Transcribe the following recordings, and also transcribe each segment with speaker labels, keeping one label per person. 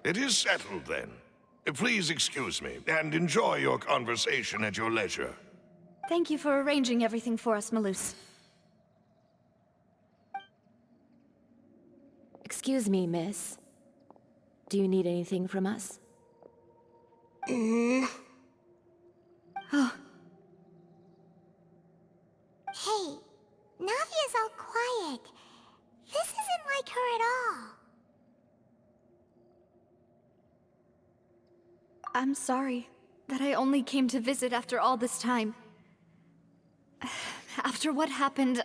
Speaker 1: It is settled, then. Please excuse me, and enjoy your conversation at your leisure.
Speaker 2: Thank you for arranging everything for us, Malus.
Speaker 3: Excuse me, miss. Do you need anything from us?
Speaker 2: Oh.
Speaker 4: Hey, Navia's all quiet. This isn't like her at all.
Speaker 2: I'm sorry that I only came to visit after all this time. After what happened,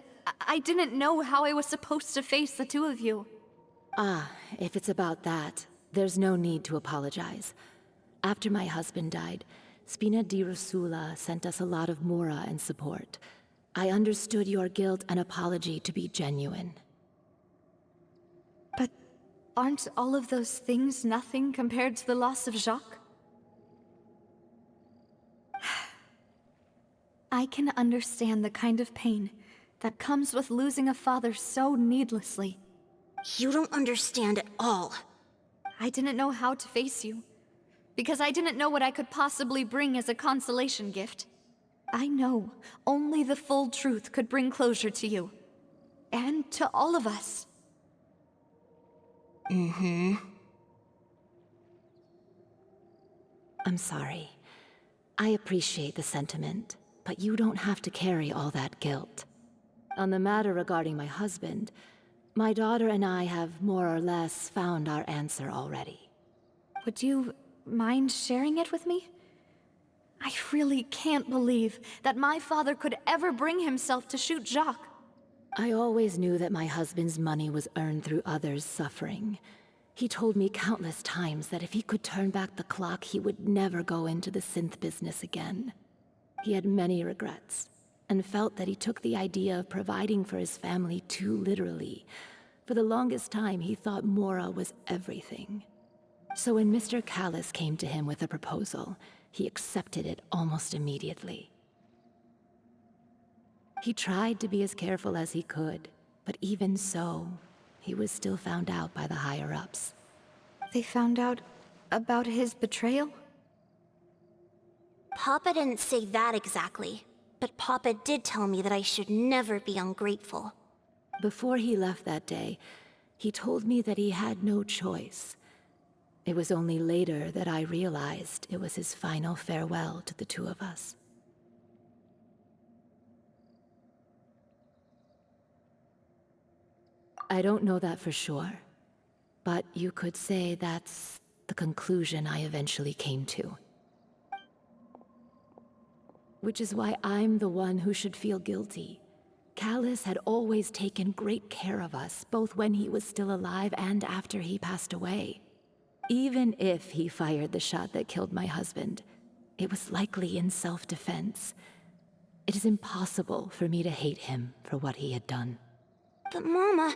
Speaker 2: I didn't know how I was supposed to face the two of you.
Speaker 3: Ah, if it's about that, there's no need to apologize. After my husband died, Spina di Rosula sent us a lot of mora and support. I understood your guilt and apology to be genuine.
Speaker 2: But aren't all of those things nothing compared to the loss of Jacques? I can understand the kind of pain that comes with losing a father so needlessly.
Speaker 4: You don't understand at all.
Speaker 2: I didn't know how to face you, because I didn't know what I could possibly bring as a consolation gift. I know only the full truth could bring closure to you, and to all of us.
Speaker 3: I'm sorry. I appreciate the sentiment, but you don't have to carry all that guilt. On the matter regarding my husband, my daughter and I have more or less found our answer already.
Speaker 2: Would you mind sharing it with me? I really can't believe that my father could ever bring himself to shoot Jacques.
Speaker 3: I always knew that my husband's money was earned through others' suffering. He told me countless times that if he could turn back the clock, he would never go into the synth business again. He had many regrets, and felt that he took the idea of providing for his family too literally. For the longest time, he thought Mora was everything. So when Mr. Callis came to him with a proposal, he accepted it almost immediately. He tried to be as careful as he could, but even so, he was still found out by the higher-ups.
Speaker 2: They found out about his betrayal?
Speaker 4: Papa didn't say that exactly, but Papa did tell me that I should never be ungrateful.
Speaker 3: Before he left that day, he told me that he had no choice. It was only later that I realized it was his final farewell to the two of us. I don't know that for sure, but you could say that's the conclusion I eventually came to. Which is why I'm the one who should feel guilty. Callis had always taken great care of us, both when he was still alive and after he passed away. Even if he fired the shot that killed my husband, it was likely in self-defense. It is impossible for me to hate him for what he had done.
Speaker 4: But Mama,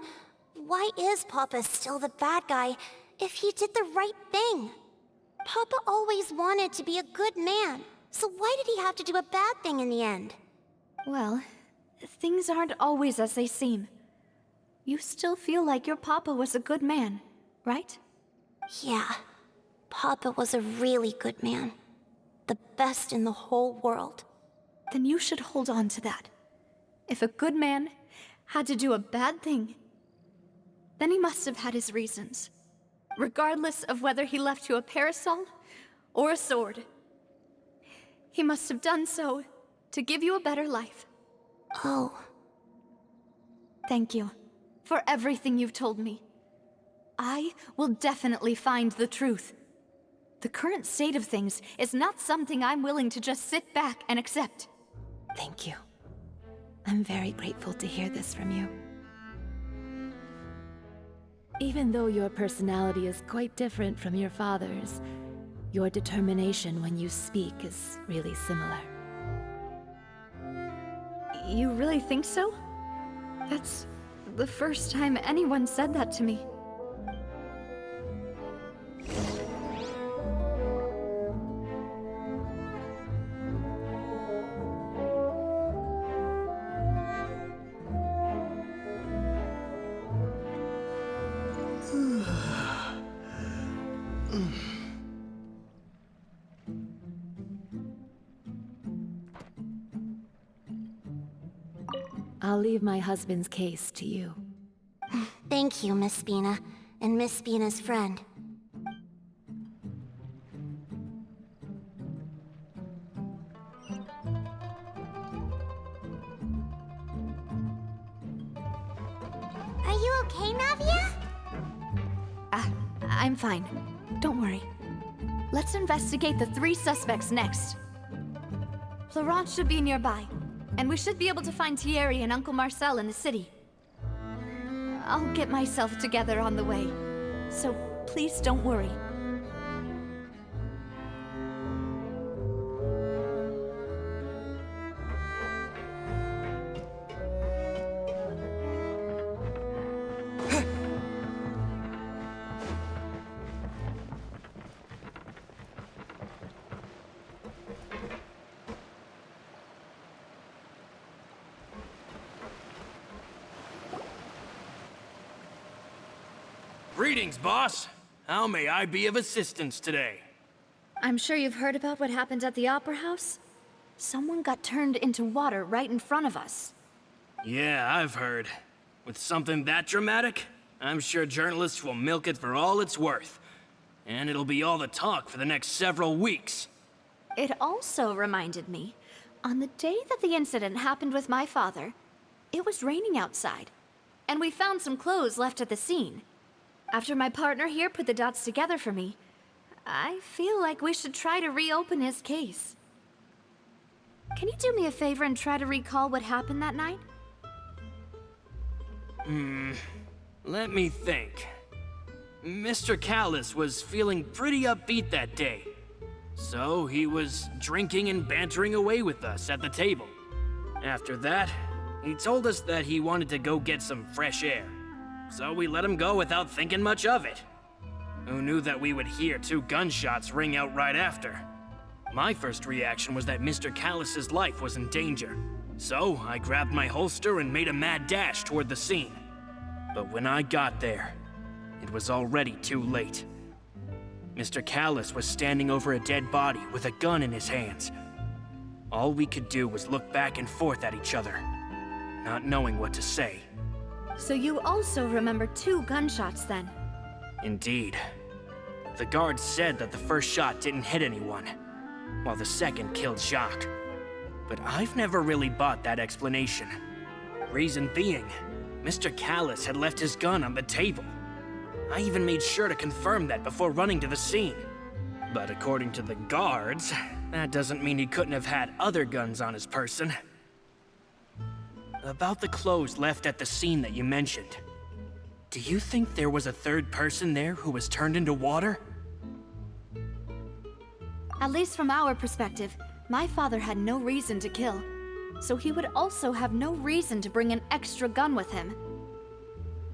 Speaker 4: why is Papa still the bad guy if he did the right thing? Papa always wanted to be a good man, so why did he have to do a bad thing in the end?
Speaker 2: Well, things aren't always as they seem. You still feel like your papa was a good man, right?
Speaker 4: Yeah, Papa was a really good man. The best in the whole world.
Speaker 2: Then you should hold on to that. If a good man had to do a bad thing, then he must have had his reasons. Regardless of whether he left you a parasol or a sword. He must have done so to give you a better life.
Speaker 4: Oh.
Speaker 2: Thank you for everything you've told me. I will definitely find the truth. The current state of things is not something I'm willing to just sit back and accept.
Speaker 3: Thank you. I'm very grateful to hear this from you. Even though your personality is quite different from your father's, your determination when you speak is really similar.
Speaker 2: You really think so? the first time anyone said that to me.
Speaker 3: I'll leave my husband's case to you.
Speaker 4: Thank you, Miss Spina, and Miss Spina's friend. Are you okay, Navia?
Speaker 2: I'm fine. Don't worry. Let's investigate the 3 suspects next. Florence should be nearby, and we should be able to find Thierry and Uncle Marcel in the city. I'll get myself together on the way, so please don't worry.
Speaker 5: Greetings, boss. How may I be of assistance today?
Speaker 2: I'm sure you've heard about what happened at the Opera House. Someone got turned into water right in front of us.
Speaker 5: Yeah, I've heard. With something that dramatic, I'm sure journalists will milk it for all it's worth. And it'll be all the talk for the next several weeks.
Speaker 2: It also reminded me, on the day that the incident happened with my father, it was raining outside, and we found some clothes left at the scene. After my partner here put the dots together for me, I feel like we should try to reopen his case. Can you do me a favor and try to recall what happened that night?
Speaker 5: Let me think. Mr. Callis was feeling pretty upbeat that day. So he was drinking and bantering away with us at the table. After that, he told us that he wanted to go get some fresh air. So we let him go without thinking much of it. Who knew that we would hear 2 gunshots ring out right after? My first reaction was that Mr. Callis's life was in danger. So I grabbed my holster and made a mad dash toward the scene. But when I got there, it was already too late. Mr. Callis was standing over a dead body with a gun in his hands. All we could do was look back and forth at each other, not knowing what to say.
Speaker 2: So you also remember 2 gunshots then?
Speaker 5: Indeed. The guard said that the first shot didn't hit anyone, while the second killed Jacques. But I've never really bought that explanation. Reason being, Mr. Callis had left his gun on the table. I even made sure to confirm that before running to the scene. But according to the guards, that doesn't mean he couldn't have had other guns on his person. About the clothes left at the scene that you mentioned. Do you think there was a 3rd person there who was turned into water?
Speaker 2: At least from our perspective, my father had no reason to kill. So he would also have no reason to bring an extra gun with him.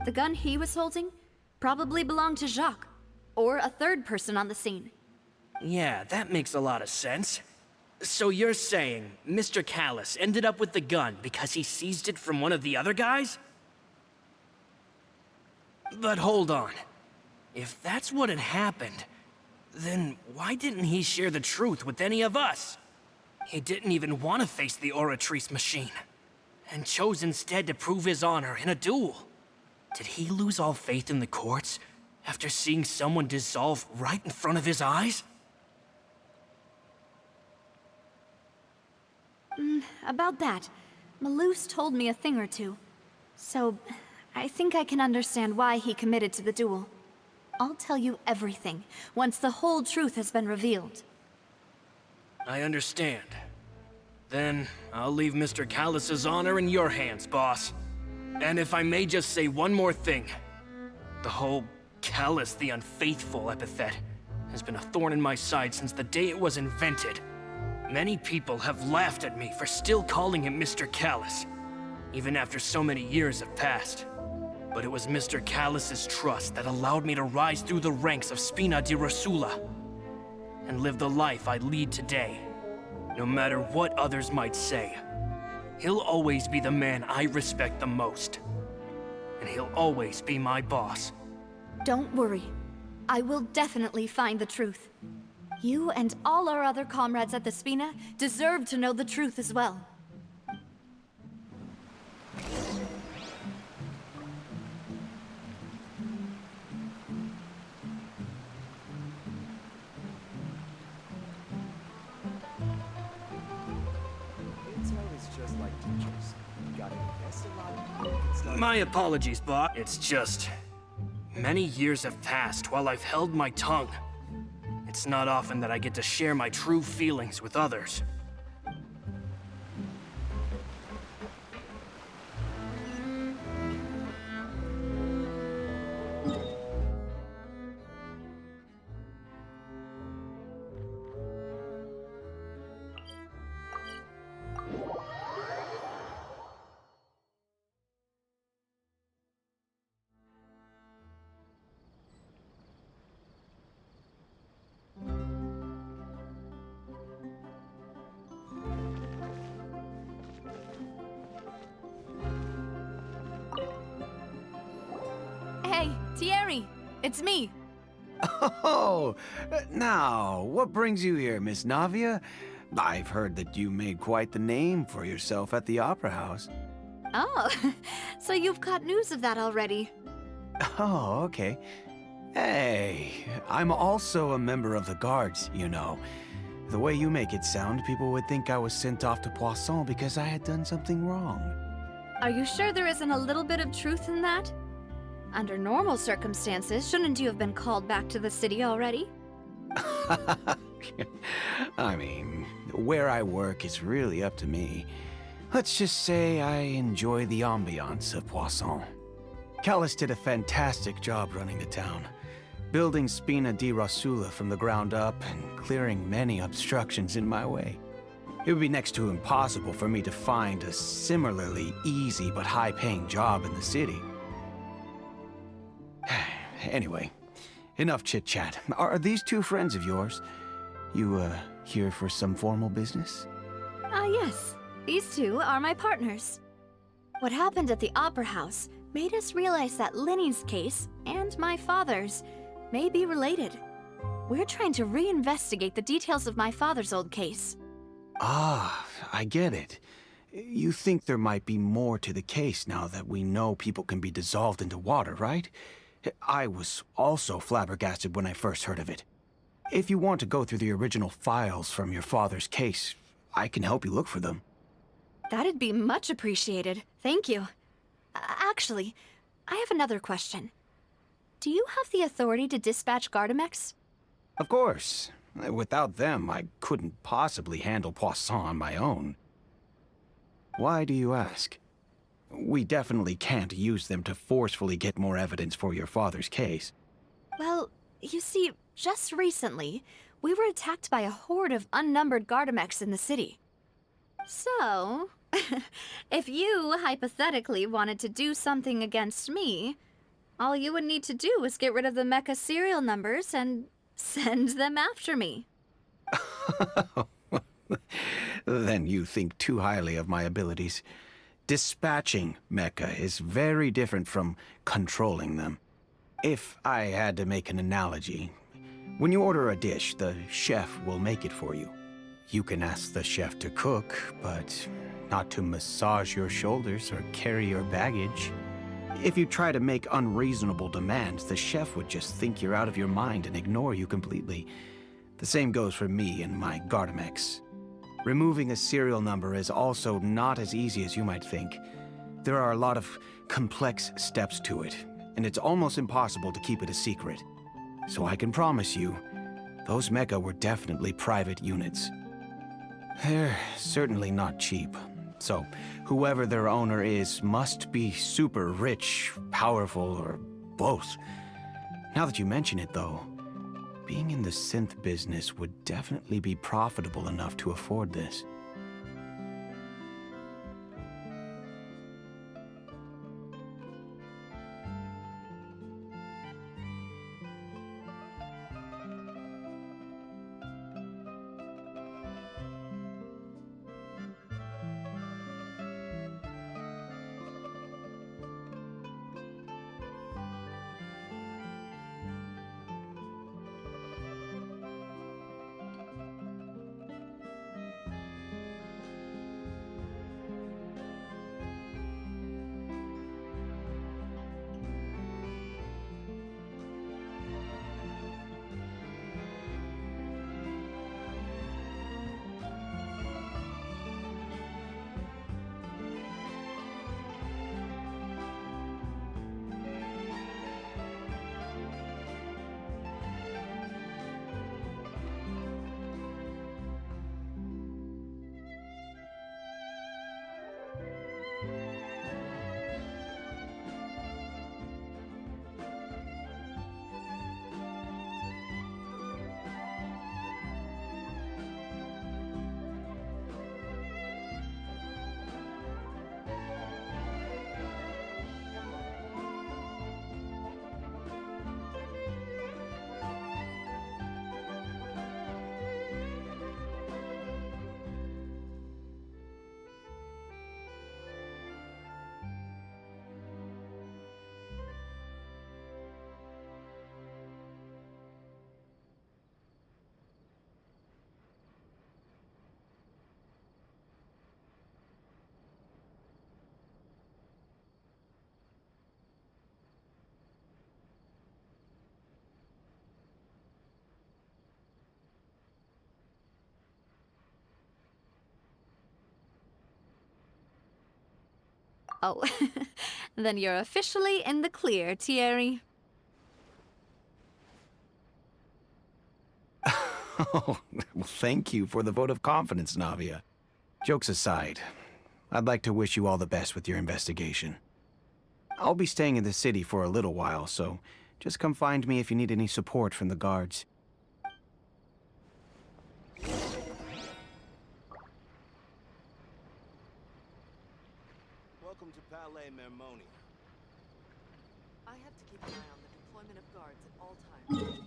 Speaker 2: The gun he was holding probably belonged to Jacques, or a 3rd person on the scene.
Speaker 5: Yeah, that makes a lot of sense. So you're saying Mr. Callis ended up with the gun because he seized it from one of the other guys? But hold on. If that's what had happened, then why didn't he share the truth with any of us? He didn't even want to face the Oratrice machine, and chose instead to prove his honor in a duel. Did he lose all faith in the courts after seeing someone dissolve right in front of his eyes?
Speaker 2: About that, Malouse told me a thing or two. So, I think I can understand why he committed to the duel. I'll tell you everything, once the whole truth has been revealed.
Speaker 5: I understand. Then, I'll leave Mr. Callis's honor in your hands, boss. And if I may just say one more thing. The whole Callis the Unfaithful epithet has been a thorn in my side since the day it was invented. Many people have laughed at me for still calling him Mr. Callis, even after so many years have passed. But it was Mr. Callus's trust that allowed me to rise through the ranks of Spina di Rosula and live the life I lead today. No matter what others might say, he'll always be the man I respect the most. And he'll always be my boss.
Speaker 2: Don't worry. I will definitely find the truth. You and all our other comrades at the Spina deserve to know the truth as well.
Speaker 5: My apologies, boss. It's just... many years have passed while I've held my tongue. It's not often that I get to share my true feelings with others.
Speaker 2: Hey, Thierry, it's me.
Speaker 6: Oh, now, what brings you here, Miss Navia? I've heard that you made quite the name for yourself at the Opera House.
Speaker 2: Oh, so you've got news of that already.
Speaker 6: Oh, okay. Hey, I'm also a member of the Guards, you know. The way you make it sound, people would think I was sent off to Poisson because I had done something wrong.
Speaker 2: Are you sure there isn't a little bit of truth in that? Under normal circumstances, shouldn't you have been called back to the city already?
Speaker 6: I mean, where I work is really up to me. Let's just say I enjoy the ambiance of Poisson. Callus did a fantastic job running the town, building Spina di Rosula from the ground up and clearing many obstructions in my way. It would be next to impossible for me to find a similarly easy but high-paying job in the city. Anyway, enough chit-chat. Are these two friends of yours? You, here for some formal business?
Speaker 2: Yes. These two are my partners. What happened at the Opera House made us realize that Linny's case and my father's may be related. We're trying to reinvestigate the details of my father's old case.
Speaker 6: Ah, I get it. You think there might be more to the case now that we know people can be dissolved into water, right? I was also flabbergasted when I first heard of it. If you want to go through the original files from your father's case, I can help you look for them.
Speaker 2: That'd be much appreciated. Thank you. Actually, I have another question. Do you have the authority to dispatch Gardamex?
Speaker 6: Of course. Without them, I couldn't possibly handle Poisson on my own. Why do you ask? We definitely can't use them to forcefully get more evidence for your father's case.
Speaker 2: Well, you see, just recently, we were attacked by a horde of unnumbered Gardamex in the city. So, if you hypothetically wanted to do something against me, all you would need to do was get rid of the mecha serial numbers and send them after me.
Speaker 6: Then you think too highly of my abilities. Dispatching mecha is very different from controlling them. If I had to make an analogy, when you order a dish, the chef will make it for you. You can ask the chef to cook, but not to massage your shoulders or carry your baggage. If you try to make unreasonable demands, the chef would just think you're out of your mind and ignore you completely. The same goes for me and my Gardamex. Removing a serial number is also not as easy as you might think. There are a lot of complex steps to it, and it's almost impossible to keep it a secret. So I can promise you, those mecha were definitely private units. They're certainly not cheap, so whoever their owner is must be super rich, powerful, or both. Now that you mention it, though, being in the synth business would definitely be profitable enough to afford this.
Speaker 2: Oh, then you're officially in the clear, Thierry.
Speaker 6: Oh, well, thank you for the vote of confidence, Navia. Jokes aside, I'd like to wish you all the best with your investigation. I'll be staying in the city for a little while, so just come find me if you need any support from the guards.
Speaker 7: Welcome to Palais Mermonia.
Speaker 8: I have to keep an eye on the deployment of guards at all times.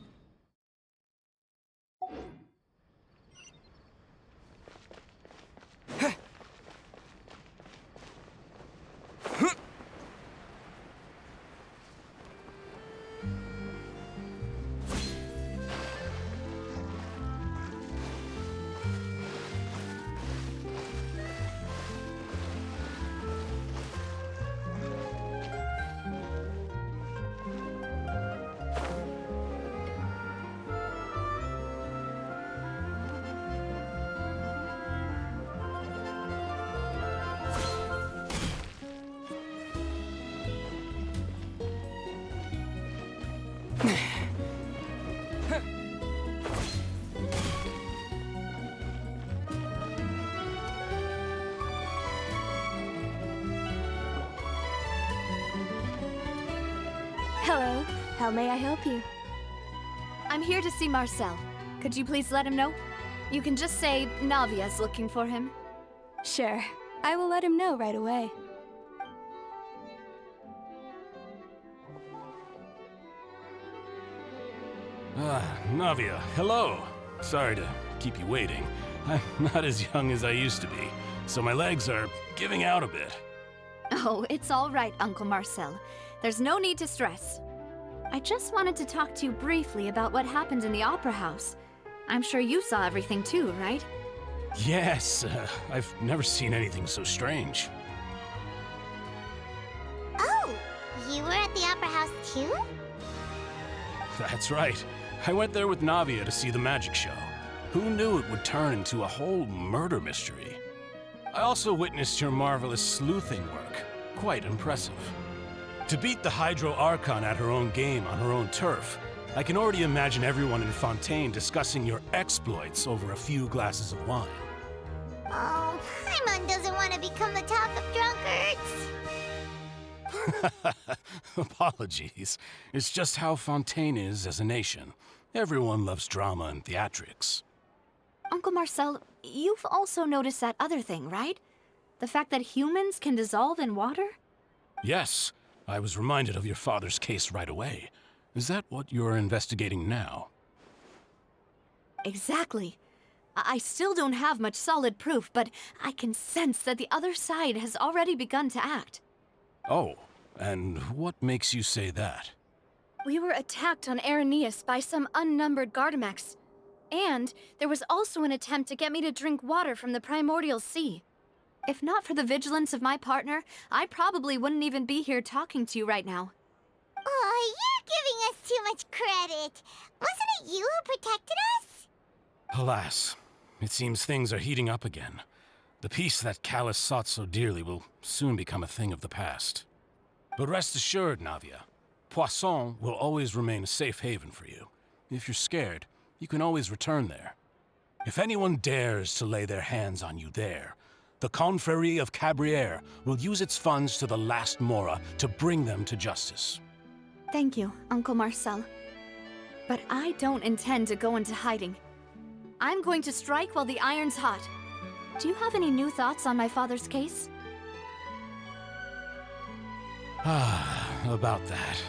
Speaker 2: Hello. How may I help you? I'm here to see Marcel. Could you please let him know? You can just say Navia's looking for him.
Speaker 9: Sure. I will let him know right away.
Speaker 10: Navia, hello. Sorry to keep you waiting. I'm not as young as I used to be, so my legs are giving out a bit.
Speaker 2: Oh, it's all right, Uncle Marcel. There's no need to stress. I just wanted to talk to you briefly about what happened in the Opera House. I'm sure you saw everything too, right?
Speaker 10: Yes, I've never seen anything so strange.
Speaker 4: Oh, you were at the Opera House too?
Speaker 10: That's right. I went there with Navia to see the magic show. Who knew it would turn into a whole murder mystery? I also witnessed your marvelous sleuthing work. Quite impressive. To beat the Hydro Archon at her own game on her own turf, I can already imagine everyone in Ffontaine discussing your exploits over a few glasses of wine.
Speaker 4: Oh, Paimon doesn't want to become the talk of drunkards.
Speaker 10: Apologies. It's just how Ffontaine is as a nation. Everyone loves drama and theatrics.
Speaker 2: Uncle Marcel, you've also noticed that other thing, right? The fact that humans can dissolve in water?
Speaker 10: Yes, I was reminded of your father's case right away. Is that what you're investigating now?
Speaker 2: Exactly. I still don't have much solid proof, but I can sense that the other side has already begun to act.
Speaker 10: Oh, and what makes you say that?
Speaker 9: We were attacked on Araneus by some unnumbered Gardamex. And there was also an attempt to get me to drink water from the primordial sea.
Speaker 2: If not for the vigilance of my partner, I probably wouldn't even be here talking to you right now.
Speaker 4: Oh, you're giving us too much credit. Wasn't it you who protected us?
Speaker 10: Alas, it seems things are heating up again. The peace that Callus sought so dearly will soon become a thing of the past. But rest assured, Navia, Poisson will always remain a safe haven for you. If you're scared, you can always return there. If anyone dares to lay their hands on you there, the Confrérie of Cabrières will use its funds to the last Mora to bring them to justice.
Speaker 2: Thank you, Uncle Marcel. But I don't intend to go into hiding. I'm going to strike while the iron's hot. Do you have any new thoughts on my father's case?
Speaker 10: About that.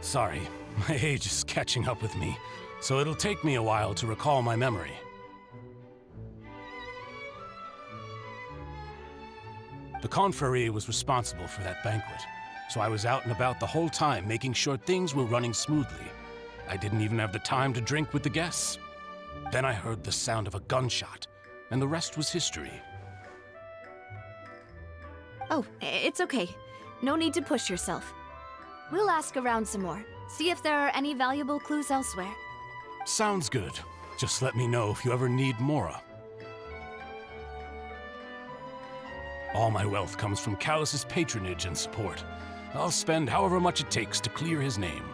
Speaker 10: Sorry, my age is catching up with me, so it'll take me a while to recall my memory. The Confrérie was responsible for that banquet, so I was out and about the whole time making sure things were running smoothly. I didn't even have the time to drink with the guests. Then I heard the sound of a gunshot, and the rest was history.
Speaker 2: Oh, it's okay. No need to push yourself. We'll ask around some more, see if there are any valuable clues elsewhere.
Speaker 10: Sounds good. Just let me know if you ever need Mora. All my wealth comes from Callus's patronage and support. I'll spend however much it takes to clear his name.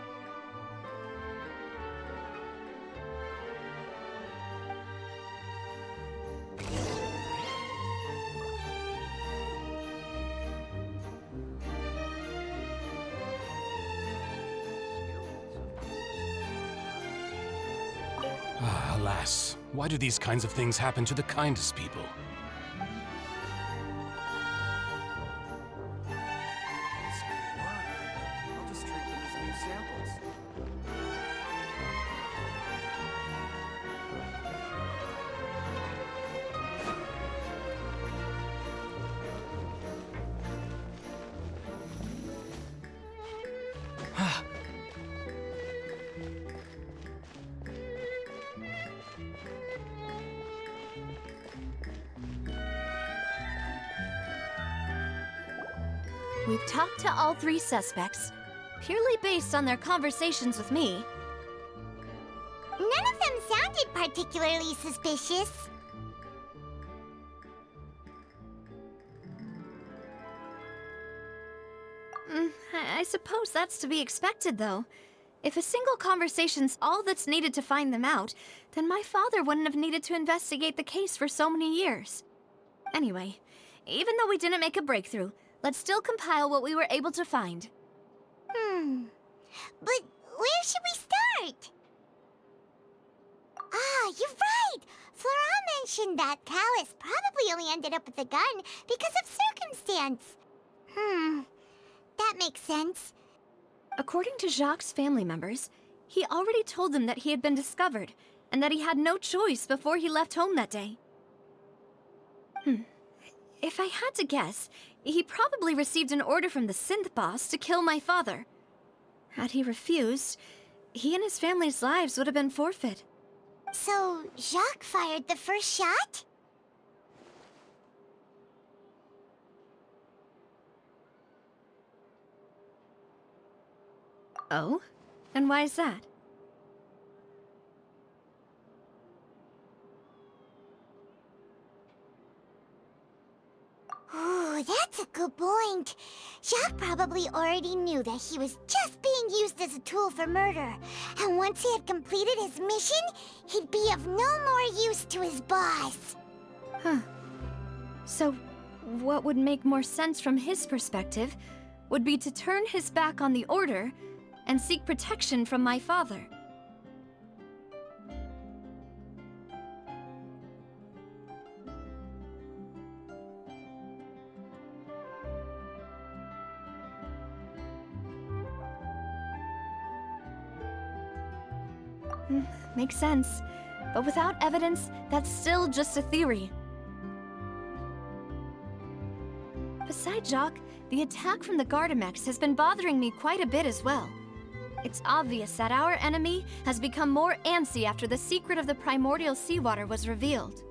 Speaker 10: Alas, why do these kinds of things happen to the kindest people?
Speaker 8: I'll just treat them as new samples.
Speaker 9: We've talked to all 3 suspects, purely based on their conversations with me.
Speaker 4: None of them sounded particularly suspicious.
Speaker 9: I suppose that's to be expected, though. If a single conversation's all that's needed to find them out, then my father wouldn't have needed to investigate the case for so many years. Anyway, even though we didn't make a breakthrough, let's still compile what we were able to find.
Speaker 4: But where should we start? Ah, you're right! Flora mentioned that Callus probably only ended up with the gun because of circumstance. That makes sense.
Speaker 9: According to Jacques' family members, he already told them that he had been discovered, and that he had no choice before he left home that day. If I had to guess, he probably received an order from the synth boss to kill my father. Had he refused, he and his family's lives would have been forfeit.
Speaker 4: So, Jacques fired the first shot?
Speaker 9: Oh? And why is that?
Speaker 4: Ooh, that's a good point. Jacques probably already knew that he was just being used as a tool for murder. And once he had completed his mission, he'd be of no more use to his boss.
Speaker 9: So, what would make more sense from his perspective would be to turn his back on the order and seek protection from my father. Makes sense. But without evidence, that's still just a theory. Besides Jacques, the attack from the Gardamex has been bothering me quite a bit as well. It's obvious that our enemy has become more antsy after the secret of the primordial seawater was revealed.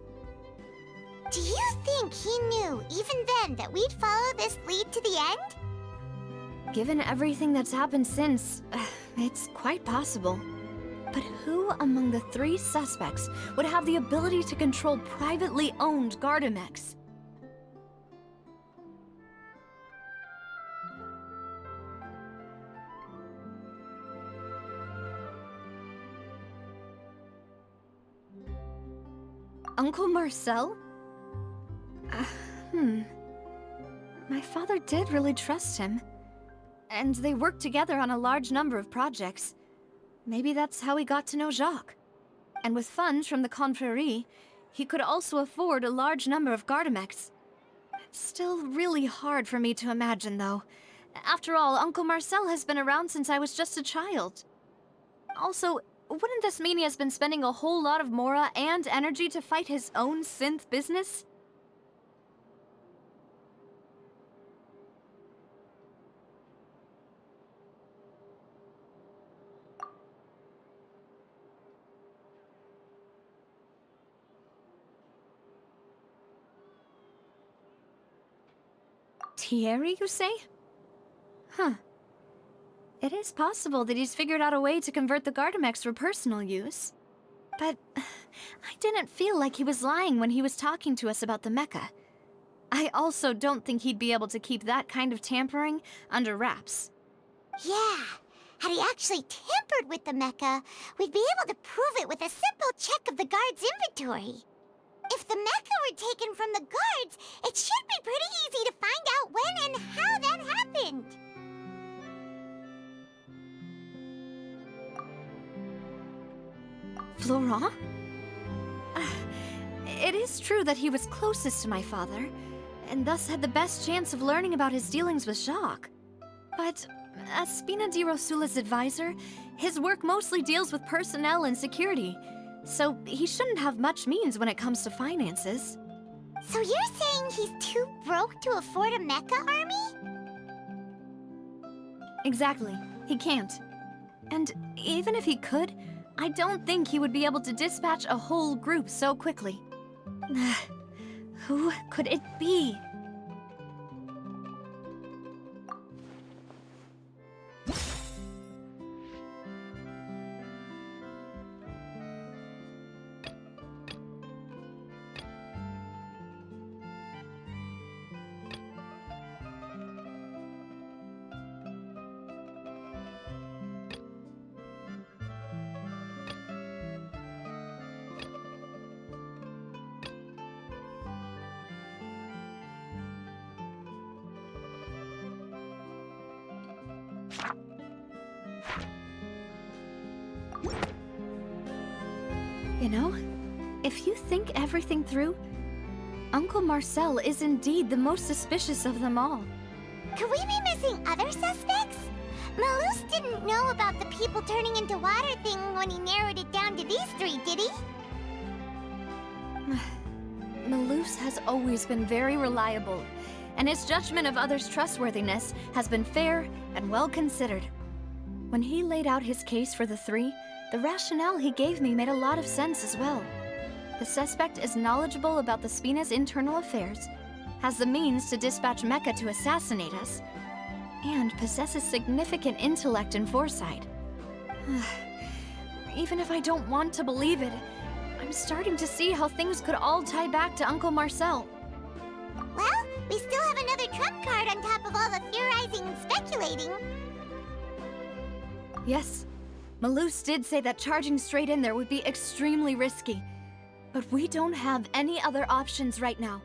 Speaker 4: Do you think he knew, even then, that we'd follow this lead to the end?
Speaker 9: Given everything that's happened since, it's quite possible. But who among the 3 suspects would have the ability to control privately owned Gardamex? Uncle Marcel? My father did really trust him. And they worked together on a large number of projects. Maybe that's how he got to know Jacques. And with funds from the Confrérie, he could also afford a large number of Gardamex. It's still really hard for me to imagine, though. After all, Uncle Marcel has been around since I was just a child. Also, wouldn't this mean he has been spending a whole lot of mora and energy to fight his own synth business? Thierry, you say? It is possible that he's figured out a way to convert the Gardamex for personal use. But I didn't feel like he was lying when he was talking to us about the mecha. I also don't think he'd be able to keep that kind of tampering under wraps.
Speaker 4: Yeah, had he actually tampered with the mecha, we'd be able to prove it with a simple check of the guard's inventory. If the mecha were taken from the guards, it should be pretty easy to find out when and how that happened.
Speaker 9: Florent? It is true that he was closest to my father, and thus had the best chance of learning about his dealings with Jacques. But as Spina di Rosula's advisor, his work mostly deals with personnel and security, so he shouldn't have much means when it comes to finances.
Speaker 4: So you're saying he's too broke to afford a mecha army?
Speaker 9: Exactly. He can't. And even if he could, I don't think he would be able to dispatch a whole group so quickly. Who could it be? You know, if you think everything through, Uncle Marcel is indeed the most suspicious of them all.
Speaker 4: Could we be missing other suspects? Malus didn't know about the people turning into water thing when he narrowed it down to these three, did he?
Speaker 9: Malus has always been very reliable, and his judgment of others' trustworthiness has been fair and well considered. When he laid out his case for the three, the rationale he gave me made a lot of sense as well. The suspect is knowledgeable about the Spina's internal affairs, has the means to dispatch Mecha to assassinate us, and possesses significant intellect and foresight. Even if I don't want to believe it, I'm starting to see how things could all tie back to Uncle Marcel.
Speaker 4: Well, we still have another trump card on top of all the theorizing and speculating.
Speaker 9: Yes, Malus did say that charging straight in there would be extremely risky, but we don't have any other options right now.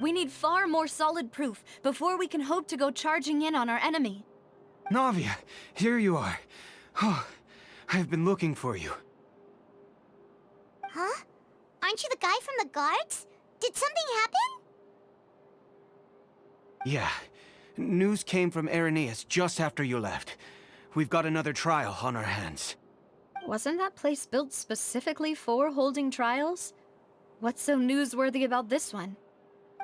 Speaker 9: We need far more solid proof before we can hope to go charging in on our enemy.
Speaker 6: Navia, here you are. Oh, I've been looking for you.
Speaker 4: Huh? Aren't you the guy from the guards? Did something happen?
Speaker 6: Yeah. News came from Irenaeus just after you left. We've got another trial on our hands.
Speaker 9: Wasn't that place built specifically for holding trials? What's so newsworthy about this one?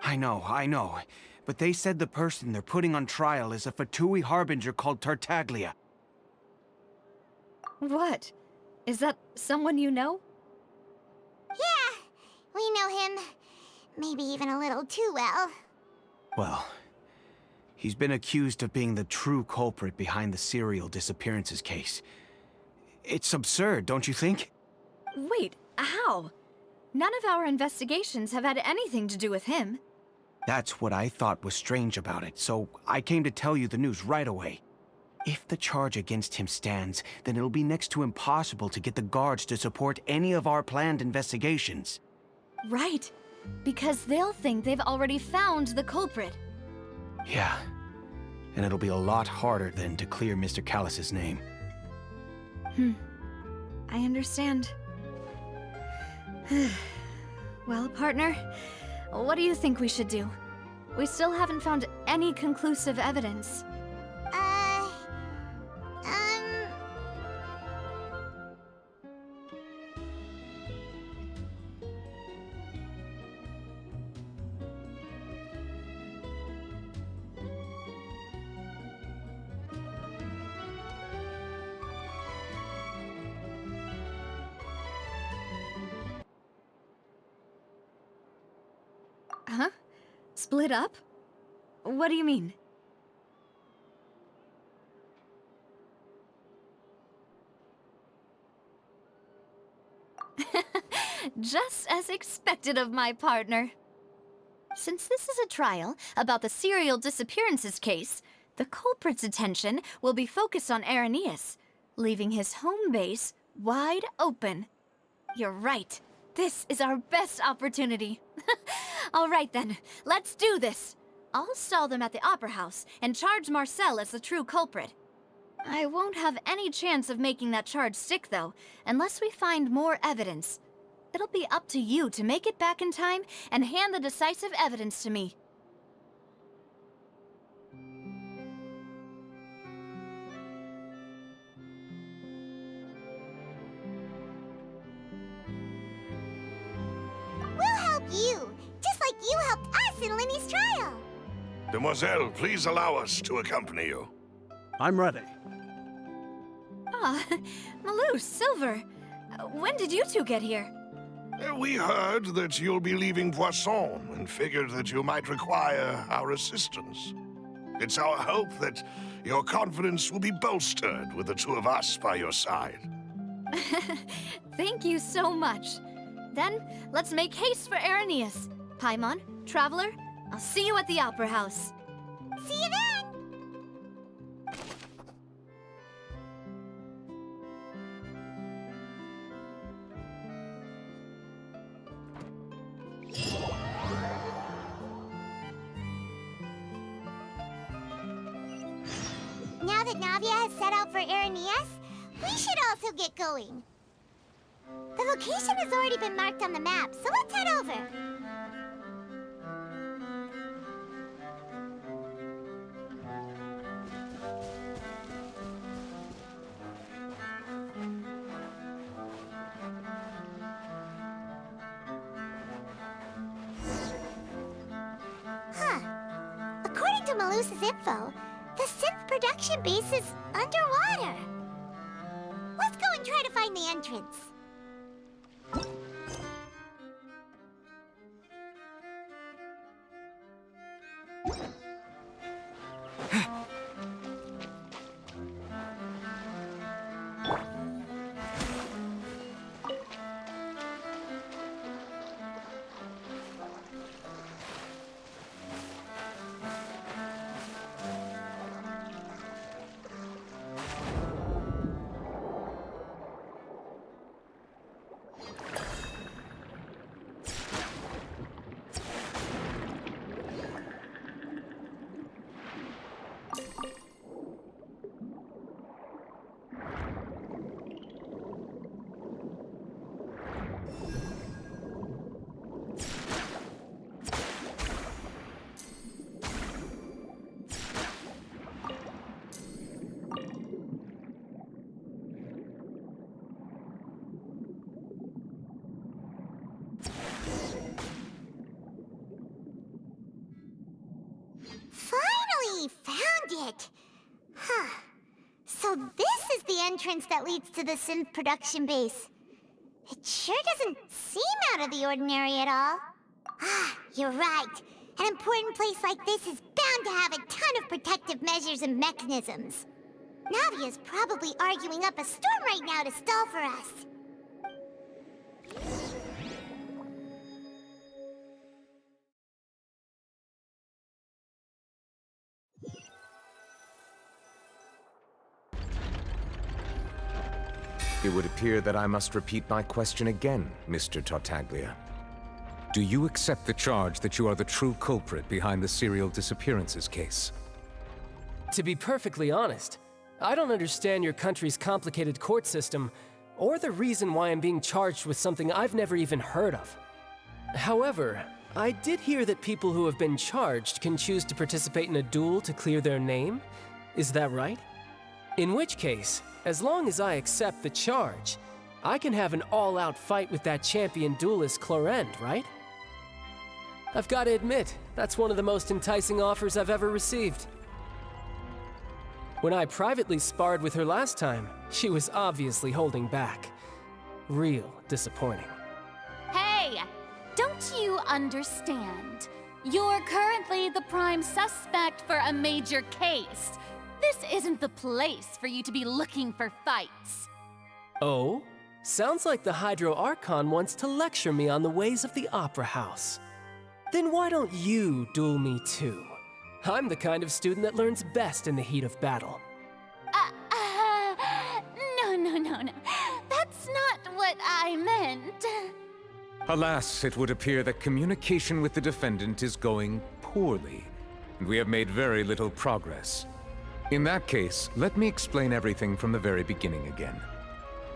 Speaker 6: I know. But they said the person they're putting on trial is a Fatui harbinger called Tartaglia.
Speaker 9: What? Is that someone you know?
Speaker 4: Yeah, we know him. Maybe even a little too well.
Speaker 6: Well, he's been accused of being the true culprit behind the serial disappearances case. It's absurd, don't you think?
Speaker 9: Wait, how? None of our investigations have had anything to do with him.
Speaker 6: That's what I thought was strange about it, so I came to tell you the news right away. If the charge against him stands, then it'll be next to impossible to get the guards to support any of our planned investigations.
Speaker 9: Right, because they'll think they've already found the culprit.
Speaker 6: Yeah, and it'll be a lot harder then to clear Mr. Callus's name.
Speaker 9: I understand. Well, partner, what do you think we should do? We still haven't found any conclusive evidence. Huh? Split up? What do you mean? Just as expected of my partner. Since this is a trial about the serial disappearances case, the culprit's attention will be focused on Irenaeus, leaving his home base wide open. You're right. This is our best opportunity. All right then, let's do this. I'll stall them at the Opera House and charge Marcel as the true culprit. I won't have any chance of making that charge stick, though, unless we find more evidence. It'll be up to you to make it back in time and hand the decisive evidence to me.
Speaker 4: We'll help you, just like you helped us in Linny's trial.
Speaker 1: Demoiselle, please allow us to accompany you.
Speaker 7: I'm ready.
Speaker 9: Ah, Malou, Silver. When did you two get here?
Speaker 1: We heard that you'll be leaving Poisson and figured that you might require our assistance. It's our hope that your confidence will be bolstered with the two of us by your side.
Speaker 9: Thank you so much. Then, let's make haste for Irenaeus. Paimon, Traveler, I'll see you at the Opera House.
Speaker 4: See you then! Now that Navia has set out for Irenaeus, we should also get going. The location has already been marked on the map, so let's head over. According to Malusa's info, the synth production base is underwater. Let's go and try to find the entrance. Finally found it! Huh. So this is the entrance that leads to the synth production base. It sure doesn't seem out of the ordinary at all. Ah, you're right. An important place like this is bound to have a ton of protective measures and mechanisms. Navia's probably arguing up a storm right now to stall for us.
Speaker 11: It would appear that I must repeat my question again, Mr. Tartaglia. Do you accept the charge that you are the true culprit behind the serial disappearances case?
Speaker 12: To be perfectly honest, I don't understand your country's complicated court system, or the reason why I'm being charged with something I've never even heard of. However, I did hear that people who have been charged can choose to participate in a duel to clear their name. Is that right? In which case, as long as I accept the charge, I can have an all-out fight with that champion duelist Clorend, right? I've got to admit, that's one of the most enticing offers I've ever received. When I privately sparred with her last time, she was obviously holding back. Real disappointing.
Speaker 13: Hey! Don't you understand? You're currently the prime suspect for a major case. This isn't the place for you to be looking for fights.
Speaker 12: Oh? Sounds like the Hydro Archon wants to lecture me on the ways of the Opera House. Then why don't you duel me too? I'm the kind of student that learns best in the heat of battle.
Speaker 13: No. That's not what I meant.
Speaker 11: Alas, it would appear that communication with the defendant is going poorly, and we have made very little progress. In that case, let me explain everything from the very beginning again.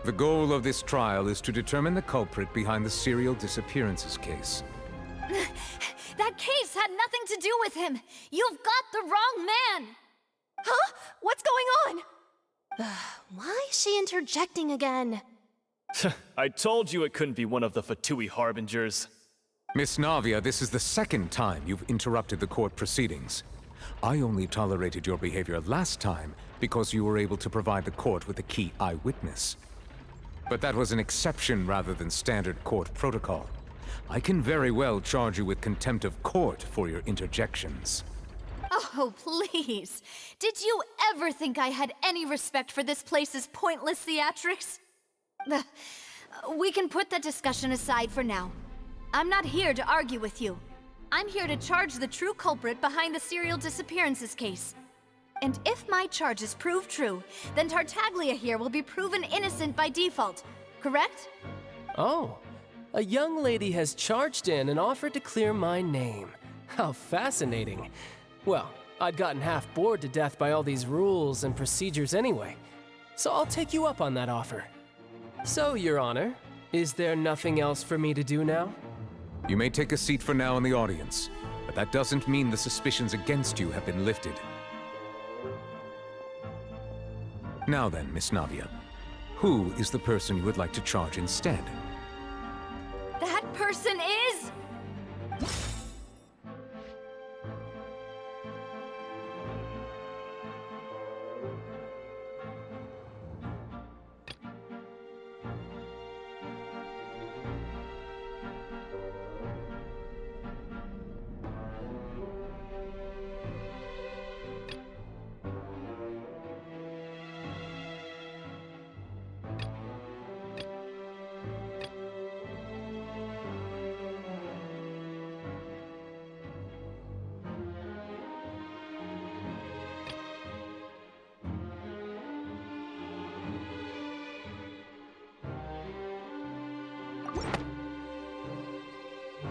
Speaker 11: The goal of this trial is to determine the culprit behind the serial disappearances case.
Speaker 9: That case had nothing to do with him! You've got the wrong man!
Speaker 8: Huh? What's going on?
Speaker 4: Why is she interjecting again?
Speaker 7: I told you it couldn't be one of the Fatui harbingers.
Speaker 11: Miss Navia, this is the second time you've interrupted the court proceedings. I only tolerated your behavior last time because you were able to provide the court with a key eyewitness. But that was an exception rather than standard court protocol. I can very well charge you with contempt of court for your interjections.
Speaker 9: Oh, please. Did you ever think I had any respect for this place's pointless theatrics? We can put that discussion aside for now. I'm not here to argue with you. I'm here to charge the true culprit behind the serial disappearances case. And if my charges prove true, then Tartaglia here will be proven innocent by default, correct?
Speaker 12: Oh, a young lady has charged in and offered to clear my name. How fascinating. Well, I'd gotten half bored to death by all these rules and procedures anyway, so I'll take you up on that offer. So, Your Honor, is there nothing else for me to do now?
Speaker 11: You may take a seat for now in the audience, but that doesn't mean the suspicions against you have been lifted. Now then, Miss Navia, who is the person you would like to charge instead?
Speaker 9: That person is...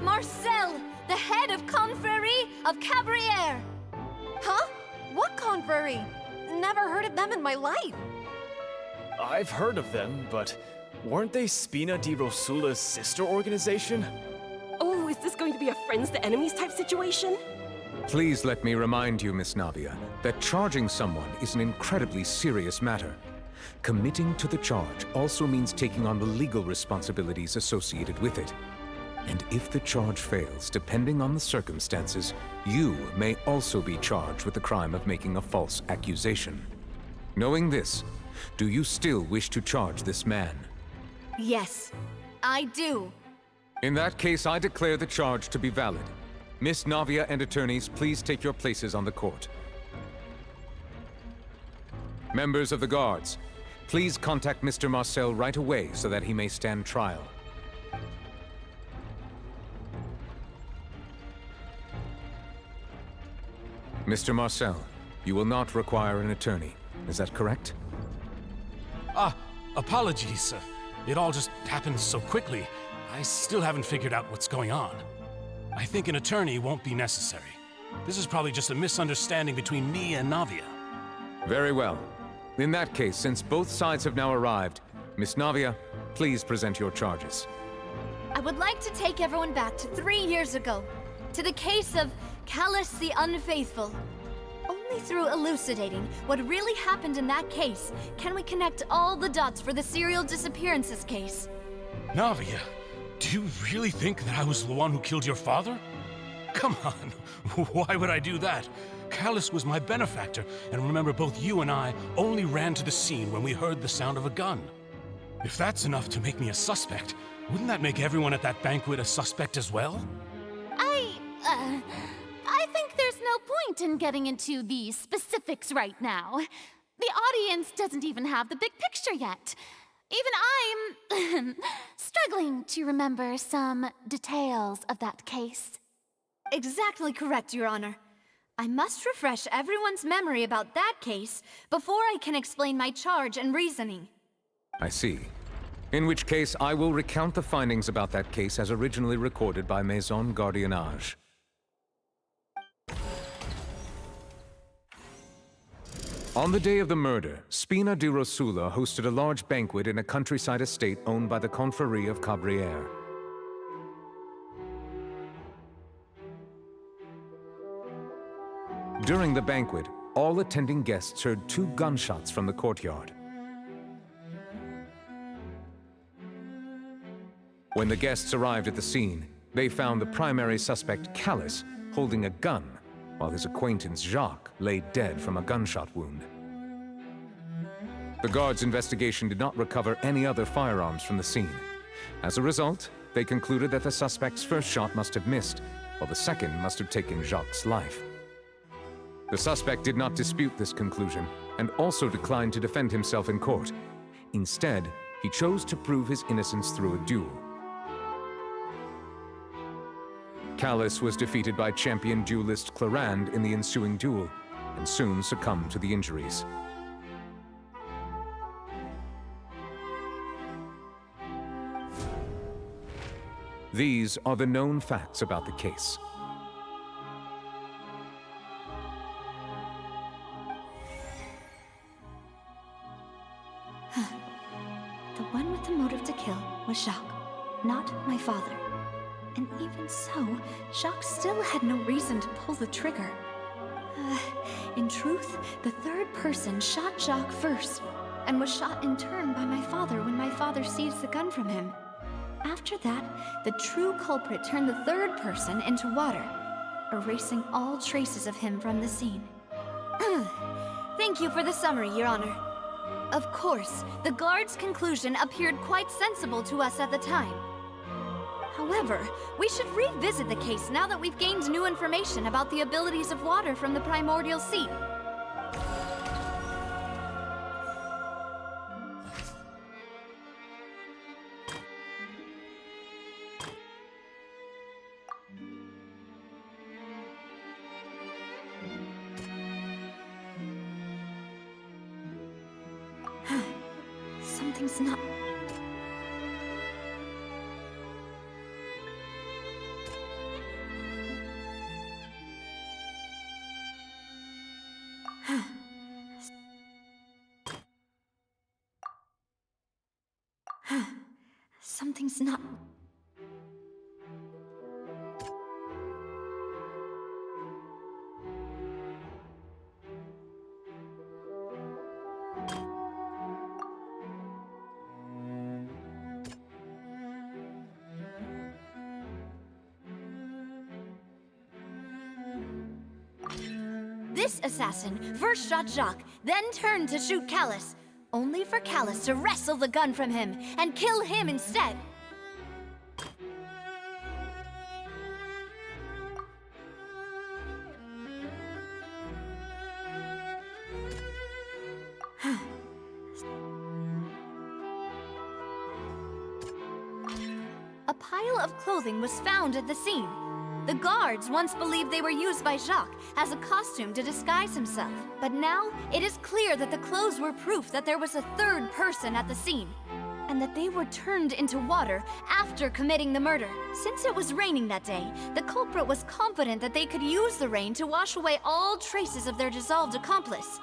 Speaker 9: Marcel, the head of Confrérie of Cabrières!
Speaker 8: Huh? What confrérie? Never heard of them in my life.
Speaker 7: I've heard of them, but weren't they Spina di Rosula's sister organization?
Speaker 8: Oh, is this going to be a friends to enemies type situation?
Speaker 11: Please let me remind you, Miss Navia, that charging someone is an incredibly serious matter. Committing to the charge also means taking on the legal responsibilities associated with it. And if the charge fails, depending on the circumstances, you may also be charged with the crime of making a false accusation. Knowing this, do you still wish to charge this man?
Speaker 9: Yes, I do.
Speaker 11: In that case, I declare the charge to be valid. Miss Navia and attorneys, please take your places on the court. Members of the guards, please contact Mr. Marcel right away so that he may stand trial. Mr. Marcel, you will not require an attorney. Is that correct?
Speaker 10: Apologies. It all just happened so quickly. I still haven't figured out what's going on. I think an attorney won't be necessary. This is probably just a misunderstanding between me and Navia.
Speaker 11: Very well. In that case, since both sides have now arrived, Miss Navia, please present your charges.
Speaker 9: I would like to take everyone back to 3 years ago, to the case of Callus the Unfaithful. Only through elucidating what really happened in that case can we connect all the dots for the serial disappearances case.
Speaker 10: Navia, do you really think that I was the one who killed your father? Come on, why would I do that? Callus was my benefactor, and remember both you and I only ran to the scene when we heard the sound of a gun. If that's enough to make me a suspect, wouldn't that make everyone at that banquet a suspect as well?
Speaker 13: I think there's no point in getting into the specifics right now. The audience doesn't even have the big picture yet. Even I'm struggling to remember some details of that case.
Speaker 9: Exactly correct, Your Honor. I must refresh everyone's memory about that case before I can explain my charge and reasoning.
Speaker 11: I see. In which case, I will recount the findings about that case as originally recorded by Maison Gardiennage. On the day of the murder, Spina di Rosula hosted a large banquet in a countryside estate owned by the Confrérie of Cabrières. During the banquet, all attending guests heard 2 gunshots from the courtyard. When the guests arrived at the scene, they found the primary suspect, Callus, holding a gun, while his acquaintance, Jacques, lay dead from a gunshot wound. The guards' investigation did not recover any other firearms from the scene. As a result, they concluded that the suspect's first shot must have missed, while the second must have taken Jacques' life. The suspect did not dispute this conclusion, and also declined to defend himself in court. Instead, he chose to prove his innocence through a duel. Callus was defeated by champion duelist Clarande in the ensuing duel, and soon succumbed to the injuries. These are the known facts about the case.
Speaker 2: The one with the motive to kill was Jacques, not my father. And even so, Jacques still had no reason to pull the trigger. In truth, the third person shot Jacques first, and was shot in turn by my father when my father seized the gun from him. After that, the true culprit turned the third person into water, erasing all traces of him from the scene.
Speaker 9: Thank you for the summary, Your Honor. Of course, the guard's conclusion appeared quite sensible to us at the time. However, we should revisit the case now that we've gained new information about the abilities of water from the primordial sea.
Speaker 2: Something's not... Something's not...
Speaker 9: This assassin first shot Jacques, then turned to shoot Callus, only for Callus to wrestle the gun from him and kill him instead. A pile of clothing was found at the scene. The guards once believed they were used by Jacques as a costume to disguise himself. But now, it is clear that the clothes were proof that there was a third person at the scene, and that they were turned into water after committing the murder. Since it was raining that day, the culprit was confident that they could use the rain to wash away all traces of their dissolved accomplice.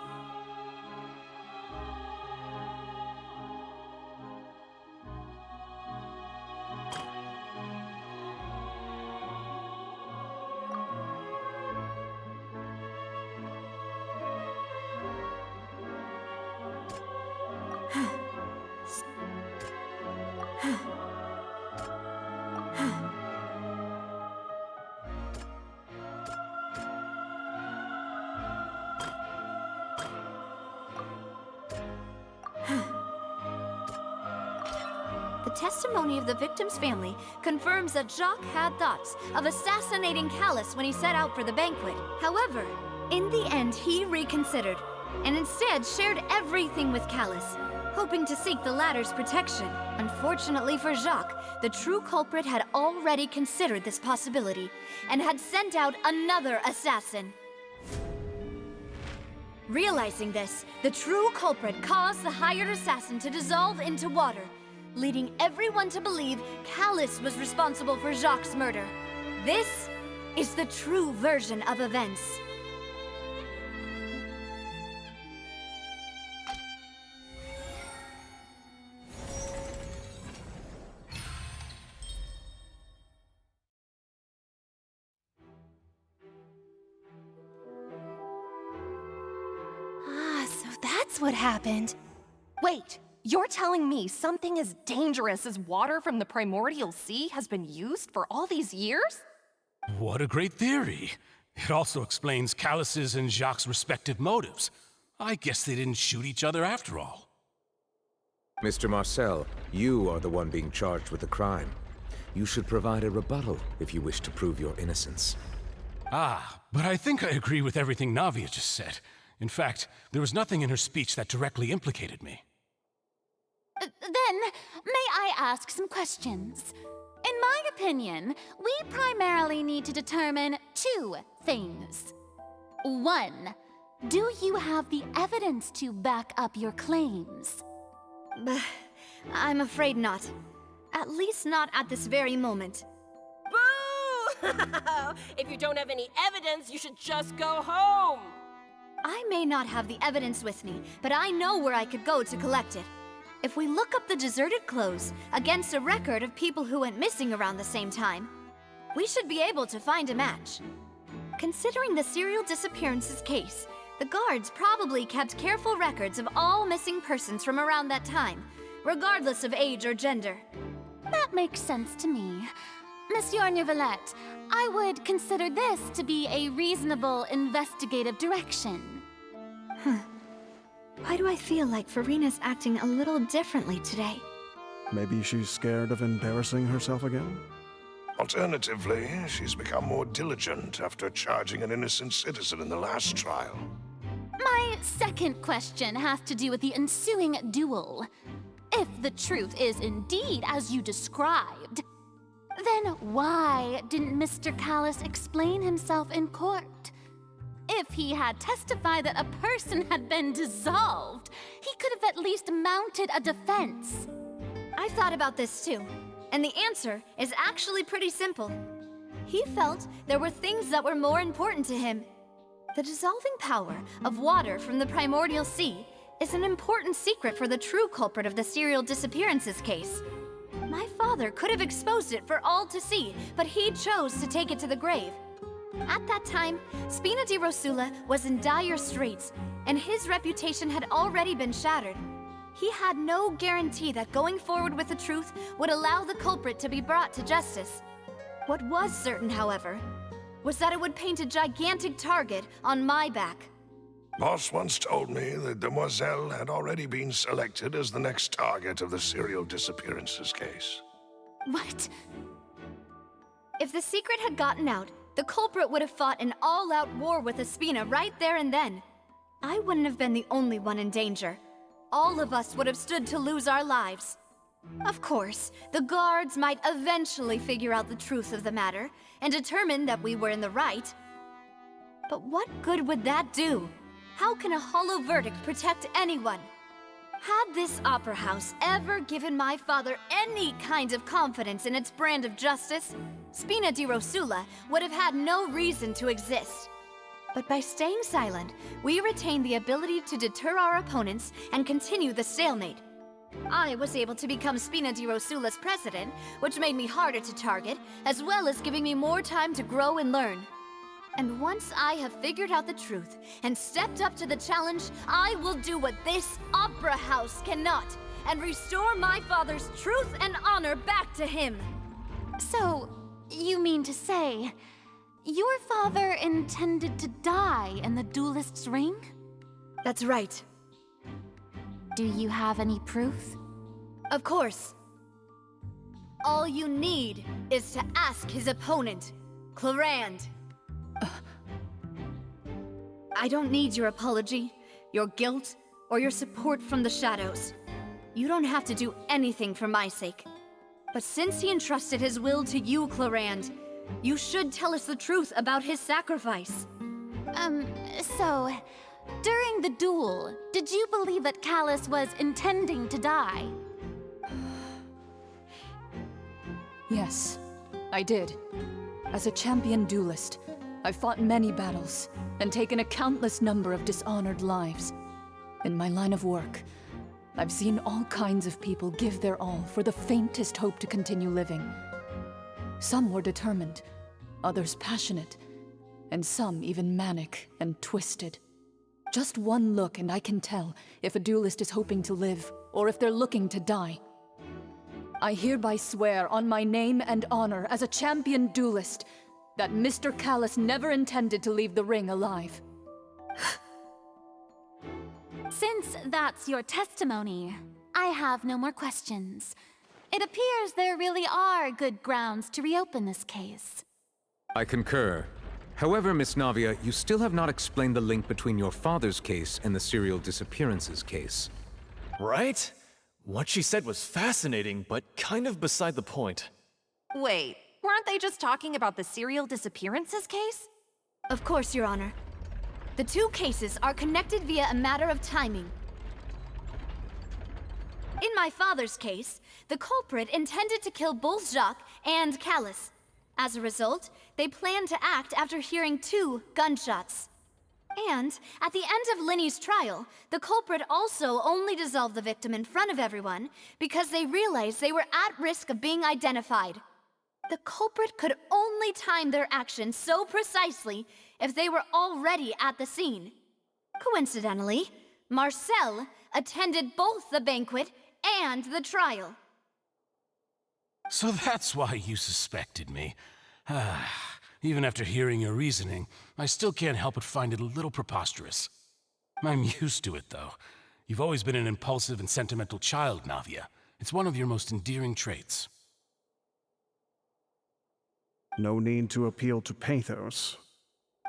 Speaker 9: The testimony of the victim's family confirms that Jacques had thoughts of assassinating Callus when he set out for the banquet. However, in the end, he reconsidered, and instead shared everything with Callus, hoping to seek the latter's protection. Unfortunately for Jacques, the true culprit had already considered this possibility and had sent out another assassin. Realizing this, the true culprit caused the hired assassin to dissolve into water, leading everyone to believe Callus was responsible for Jacques' murder. This is the true version of events.
Speaker 8: So that's what happened. Wait, you're telling me something as dangerous as water from the primordial sea has been used for all these years?
Speaker 10: What a great theory. It also explains Callus's and Jacques' respective motives. I guess they didn't shoot each other after all.
Speaker 11: Mr. Marcel, you are the one being charged with the crime. You should provide a rebuttal if you wish to prove your innocence.
Speaker 10: Ah, but I think I agree with everything Navia just said. In fact, there was nothing in her speech that directly implicated me.
Speaker 13: Then, may I ask some questions? In my opinion, we primarily need to determine two things. One, do you have the evidence to back up your claims?
Speaker 9: I'm afraid not. At least not at this very moment.
Speaker 14: Boo! If you don't have any evidence, you should just go home!
Speaker 9: I may not have the evidence with me, but I know where I could go to collect it. If we look up the deserted clothes against a record of people who went missing around the same time, we should be able to find a match. Considering the serial disappearances case, the guards probably kept careful records of all missing persons from around that time, regardless of age or gender.
Speaker 13: That makes sense to me. Monsieur Neuvillette, I would consider this to be a reasonable investigative direction.
Speaker 9: Why do I feel like Farina's acting a little differently today?
Speaker 15: Maybe she's scared of embarrassing herself again?
Speaker 1: Alternatively, she's become more diligent after charging an innocent citizen in the last trial.
Speaker 13: My second question has to do with the ensuing duel. If the truth is indeed as you described, then why didn't Mr. Callus explain himself in court? If he had testified that a person had been dissolved, he could have at least mounted a defense.
Speaker 9: I've thought about this too, and the answer is actually pretty simple. He felt there were things that were more important to him. The dissolving power of water from the primordial sea is an important secret for the true culprit of the serial disappearances case. My father could have exposed it for all to see, but he chose to take it to the grave. At that time, Spina di Rosula was in dire straits, and his reputation had already been shattered. He had no guarantee that going forward with the truth would allow the culprit to be brought to justice. What was certain, however, was that it would paint a gigantic target on my back.
Speaker 1: Boss once told me that Demoiselle had already been selected as the next target of the serial disappearances case.
Speaker 13: What?
Speaker 9: If the secret had gotten out, the culprit would have fought an all-out war with Espina right there and then. I wouldn't have been the only one in danger. All of us would have stood to lose our lives. Of course, the guards might eventually figure out the truth of the matter and determine that we were in the right. But what good would that do? How can a hollow verdict protect anyone? Had this opera house ever given my father any kind of confidence in its brand of justice, Spina di Rosula would have had no reason to exist. But by staying silent, we retained the ability to deter our opponents and continue the stalemate. I was able to become Spina di Rosula's president, which made me harder to target, as well as giving me more time to grow and learn. And once I have figured out the truth and stepped up to the challenge, I will do what this opera house cannot, and restore my father's truth and honor back to him.
Speaker 13: So, you mean to say, your father intended to die in the duelist's ring?
Speaker 9: That's right.
Speaker 13: Do you have any proof?
Speaker 9: Of course. All you need is to ask his opponent, Clarand. I don't need your apology.
Speaker 2: your guilt, or your support from the shadows. You don't have to do anything for my sake. But since he entrusted his will to you, Clarand, you should tell us the truth about his sacrifice.
Speaker 13: So, during the duel, did you believe that Callus was intending to die?
Speaker 16: Yes, I did. As a champion duelist, I've fought many battles and taken a countless number of dishonored lives. In my line of work, I've seen all kinds of people give their all for the faintest hope to continue living. Some were determined, others passionate, and some even manic and twisted. Just one look and I can tell if a duelist is hoping to live or if they're looking to die. I hereby swear on my name and honor as a champion duelist that Mr. Callus never intended to leave the ring alive.
Speaker 13: Since that's your testimony, I have no more questions. It appears there really are good grounds to reopen this case.
Speaker 11: I concur. However, Miss Navia, you still have not explained the link between your father's case and the serial disappearances case.
Speaker 7: Right? What she said was fascinating, but kind of beside the point.
Speaker 8: Wait, weren't they just talking about the serial disappearances case?
Speaker 2: Of course, Your Honor. The two cases are connected via a matter of timing. In my father's case, the culprit intended to kill both Jacques and Callus. As a result, they planned to act after hearing 2 gunshots. And at the end of Linny's trial, the culprit also only dissolved the victim in front of everyone because they realized they were at risk of being identified. The culprit could only time their actions so precisely if they were already at the scene. Coincidentally, Marcel attended both the banquet and the trial.
Speaker 10: So that's why you suspected me. Even after hearing your reasoning, I still can't help but find it a little preposterous. I'm used to it, though. You've always been an impulsive and sentimental child, Navia. It's one of your most endearing traits.
Speaker 15: No need to appeal to pathos.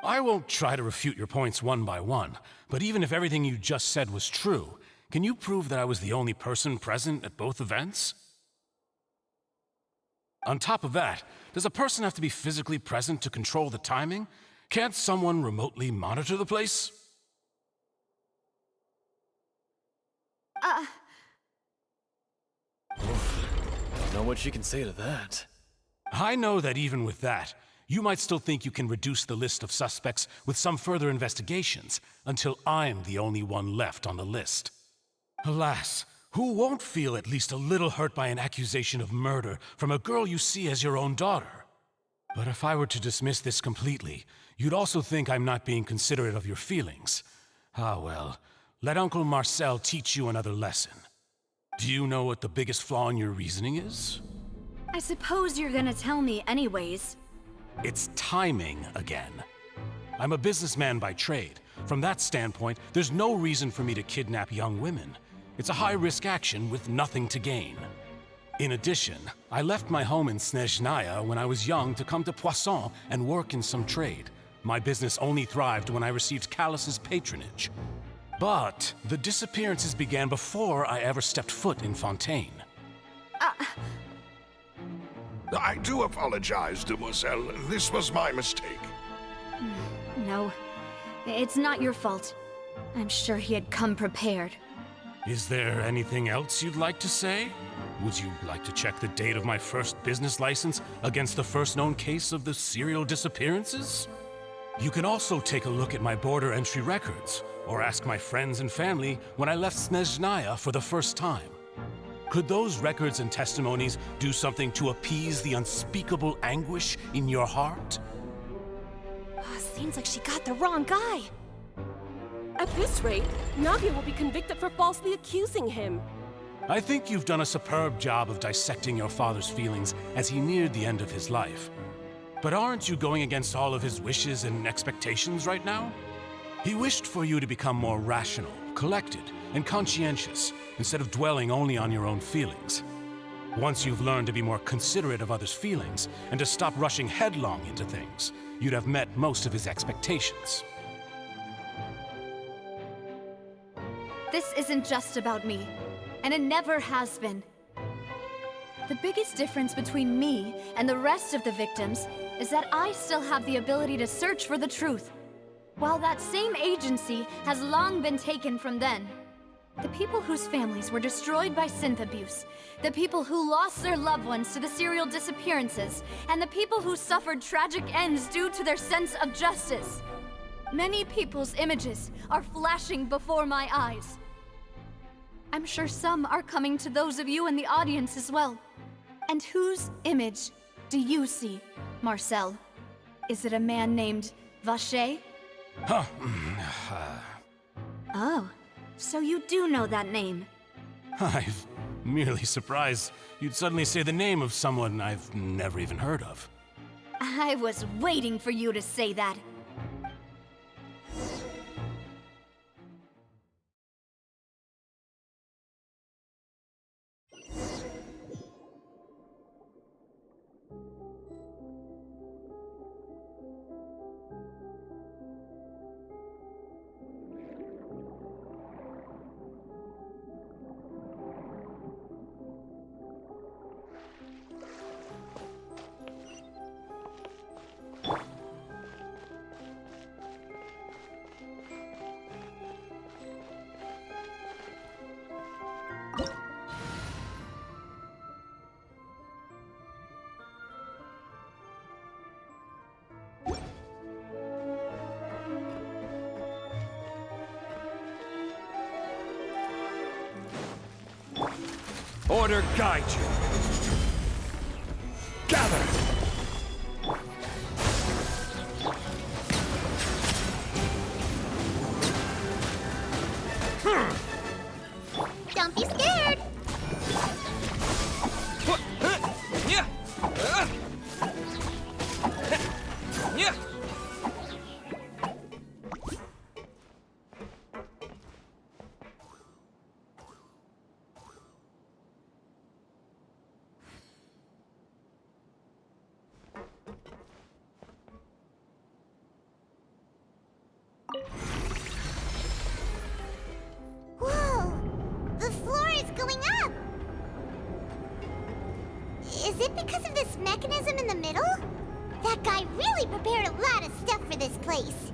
Speaker 10: I won't try to refute your points one by one, but even if everything you just said was true, can you prove that I was the only person present at both events? On top of that, does a person have to be physically present to control the timing? Can't someone remotely monitor the place?
Speaker 7: Don't know what she can say to that.
Speaker 10: I know that even with that, you might still think you can reduce the list of suspects with some further investigations until I'm the only one left on the list. Alas, who won't feel at least a little hurt by an accusation of murder from a girl you see as your own daughter? But if I were to dismiss this completely, you'd also think I'm not being considerate of your feelings. Ah well, let Uncle Marcel teach you another lesson. Do you know what the biggest flaw in your reasoning is?
Speaker 2: I suppose you're gonna tell me anyways.
Speaker 10: It's timing again. I'm a businessman by trade. From that standpoint, there's no reason for me to kidnap young women. It's a high-risk action with nothing to gain. In addition, I left my home in Snezhnaya when I was young to come to Poisson and work in some trade. My business only thrived when I received Callus's patronage. But the disappearances began before I ever stepped foot in Fontейn.
Speaker 1: I do apologize, demoiselle. This was my mistake.
Speaker 2: No, it's not your fault. I'm sure he had come prepared.
Speaker 10: Is there anything else you'd like to say? Would you like to check the date of my first business license against the first known case of the serial disappearances? You can also take a look at my border entry records, or ask my friends and family when I left Snezhnaya for the first time. Could those records and testimonies do something to appease the unspeakable anguish in your heart?
Speaker 14: Seems like she got the wrong guy. At this rate, Navia will be convicted for falsely accusing him.
Speaker 10: I think you've done a superb job of dissecting your father's feelings as he neared the end of his life. But aren't you going against all of his wishes and expectations right now? He wished for you to become more rational, collected, and conscientious, instead of dwelling only on your own feelings. Once you've learned to be more considerate of others' feelings, and to stop rushing headlong into things, you'd have met most of his expectations.
Speaker 2: This isn't just about me, and it never has been. The biggest difference between me and the rest of the victims is that I still have the ability to search for the truth, while that same agency has long been taken from them. The people whose families were destroyed by synth abuse, the people who lost their loved ones to the serial disappearances, and the people who suffered tragic ends due to their sense of justice. Many people's images are flashing before my eyes. I'm sure some are coming to those of you in the audience as well. And whose image do you see, Marcel? Is it a man named Vacher?
Speaker 10: Huh.
Speaker 2: Oh, so you do know that name.
Speaker 10: I'm merely surprised you'd suddenly say the name of someone I've never even heard of.
Speaker 2: I was waiting for you to say that.
Speaker 11: Order guide you. Gather!
Speaker 4: Don't be scared! Whoa! The floor is going up! Is it because of this mechanism in the middle? That guy really prepared a lot of stuff for this place.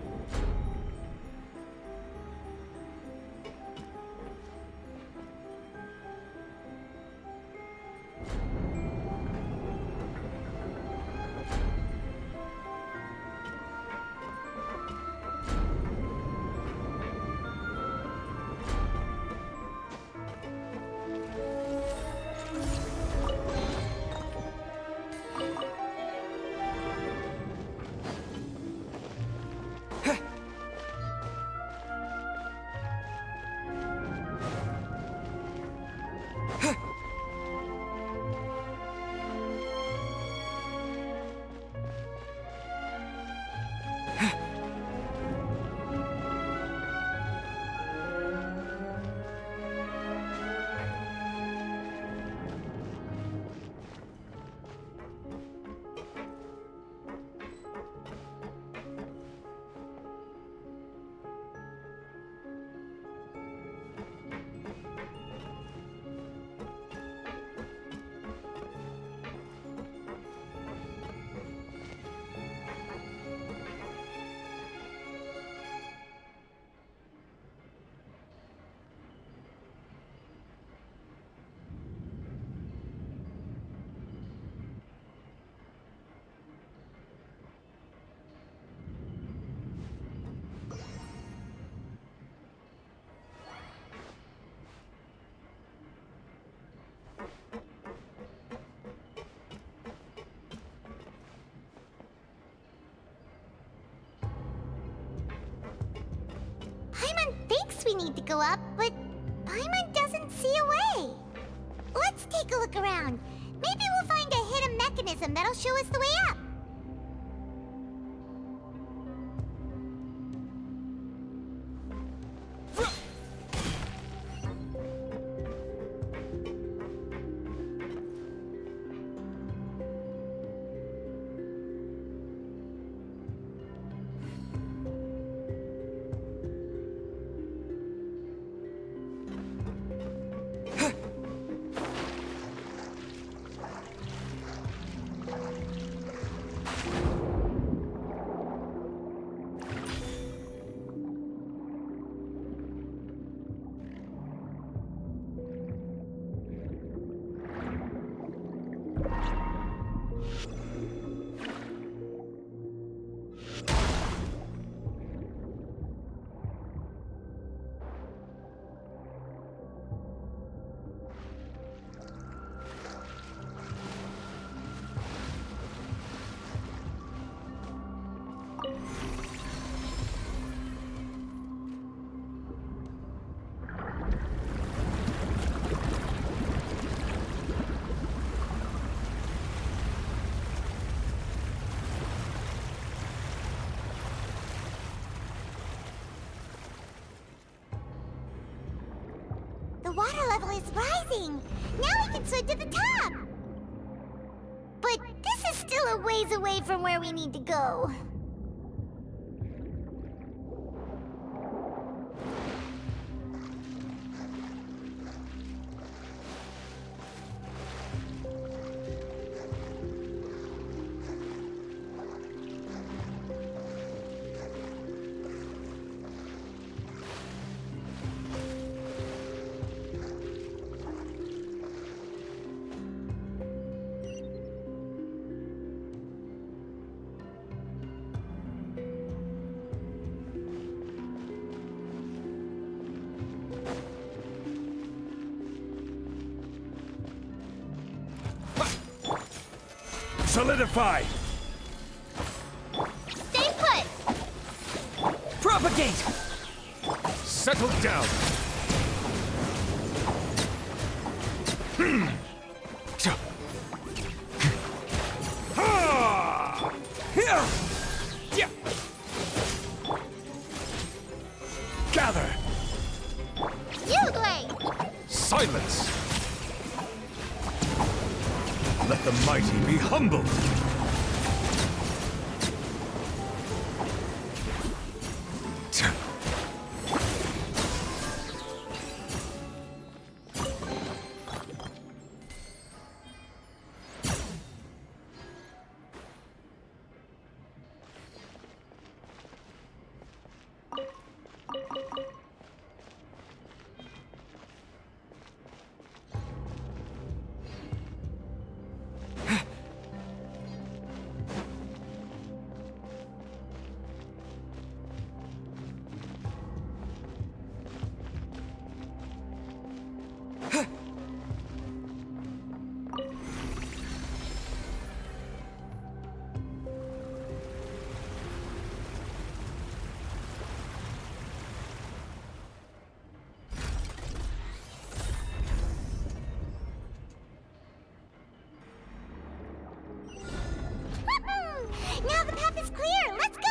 Speaker 4: Paimon thinks we need to go up, but Paimon doesn't see a way. Let's take a look around. Maybe we'll find a hidden mechanism that'll show us the way up. The water level is rising! Now we can swim to the top! But this is still a ways away from where we need to go.
Speaker 17: Solidify!
Speaker 4: Stay put!
Speaker 17: Propagate! Settle down! Gather!
Speaker 4: Silence!
Speaker 17: Let the mighty be humbled!
Speaker 4: Now the path is clear! Let's go!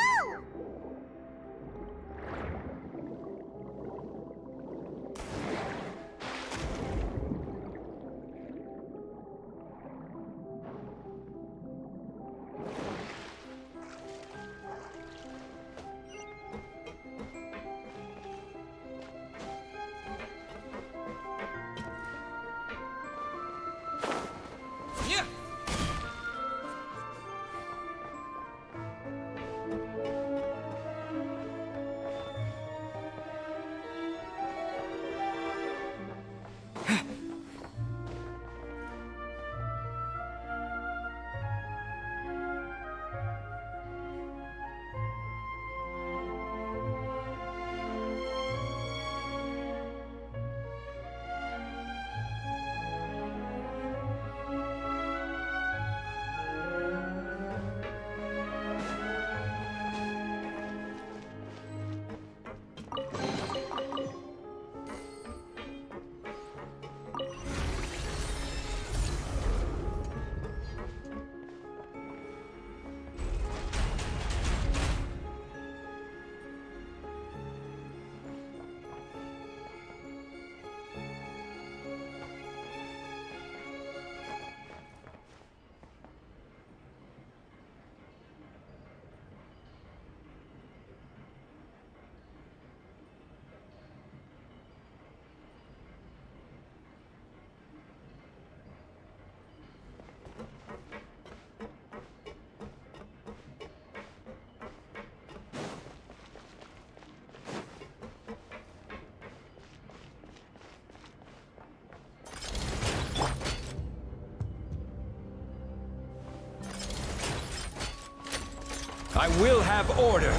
Speaker 17: I will have order!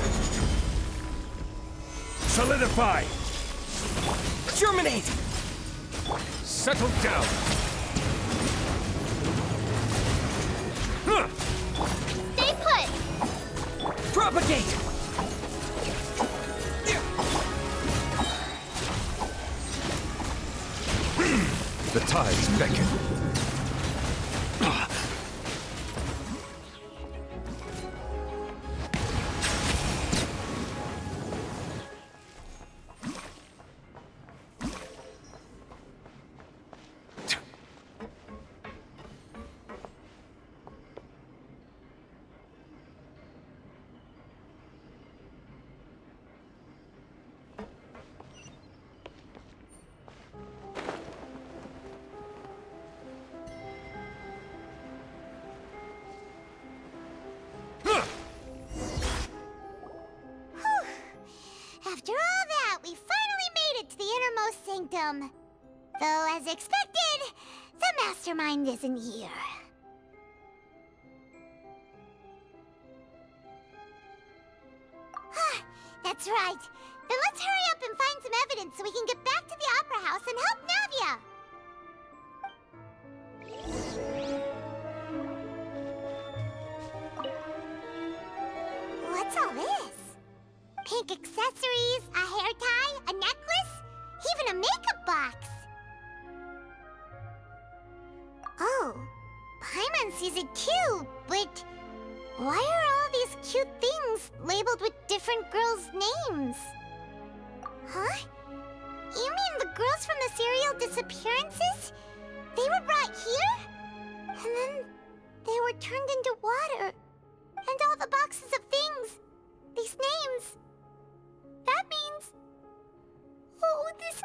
Speaker 17: Solidify!
Speaker 12: Germinate!
Speaker 17: Settle down!
Speaker 4: Stay put!
Speaker 12: Propagate!
Speaker 17: The tides beckon.
Speaker 4: After all that, we finally made it to the innermost sanctum. Though, as expected, the mastermind isn't here. That's right. Then let's hurry up and find some evidence so we can get back to the Opera House and help Navia. What's all this? Pink accessories, a hair tie, a necklace, even a makeup box. Oh, Paimon sees it too, but why are all these cute things labeled with different girls' names? Huh? You mean the girls from the serial disappearances? They were brought here? And then they were turned into water. And all the boxes of things, these names. That means... Oh, this...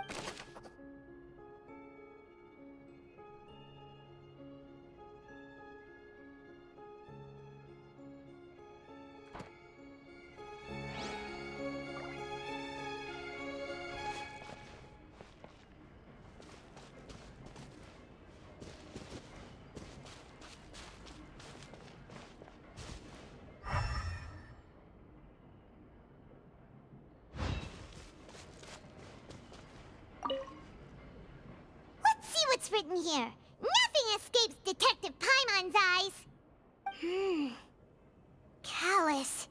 Speaker 4: What's written here? Nothing escapes Detective Paimon's eyes. Callus.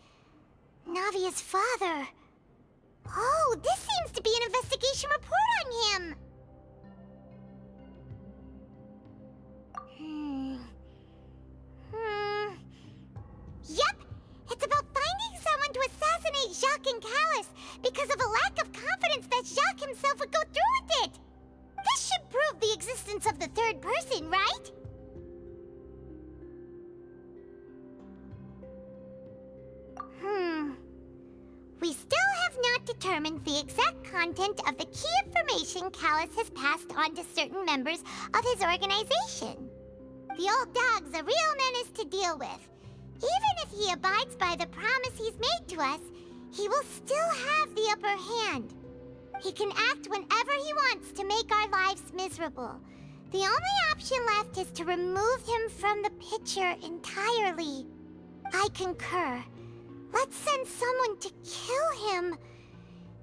Speaker 4: Navia's father. Oh, this seems to be an investigation report on him. Yep, it's about finding someone to assassinate Jacques and Callus because of a lack of confidence that Jacques himself would go through with it. This should prove the existence of the third person, right? We still have not determined the exact content of the key information Callus has passed on to certain members of his organization. The old dog's a real menace to deal with. Even if he abides by the promise he's made to us, he will still have the upper hand. He can act whenever he wants to make our lives miserable. The only option left is to remove him from the picture entirely. I concur. Let's send someone to kill him.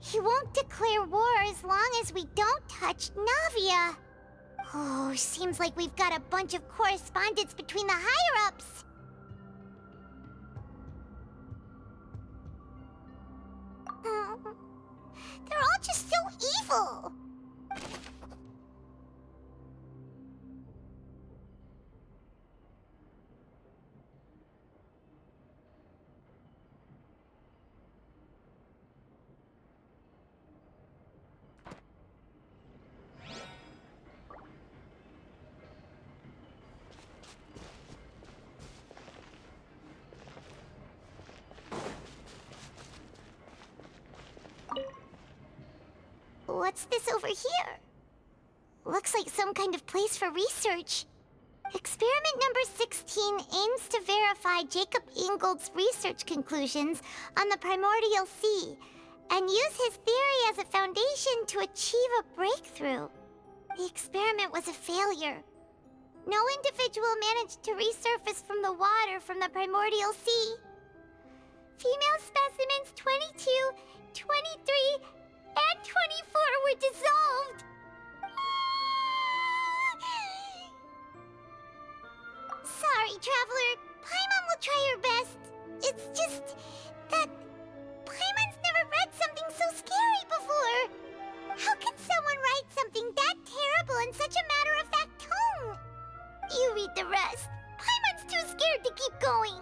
Speaker 4: He won't declare war as long as we don't touch Navia. Oh, seems like we've got a bunch of correspondence between the higher-ups. They're all just so evil. What's this over here? Looks like some kind of place for research. Experiment number 16 aims to verify Jacob Ingold's research conclusions on the primordial sea and use his theory as a foundation to achieve a breakthrough. The experiment was a failure. No individual managed to resurface from the water from the primordial sea. Female specimens 22, 23, and 24 were dissolved. Sorry, Traveler. Paimon will try her best. It's just that Paimon's never read something so scary before. How can someone write something that terrible in such a matter-of-fact tone? You read the rest. Paimon's too scared to keep going.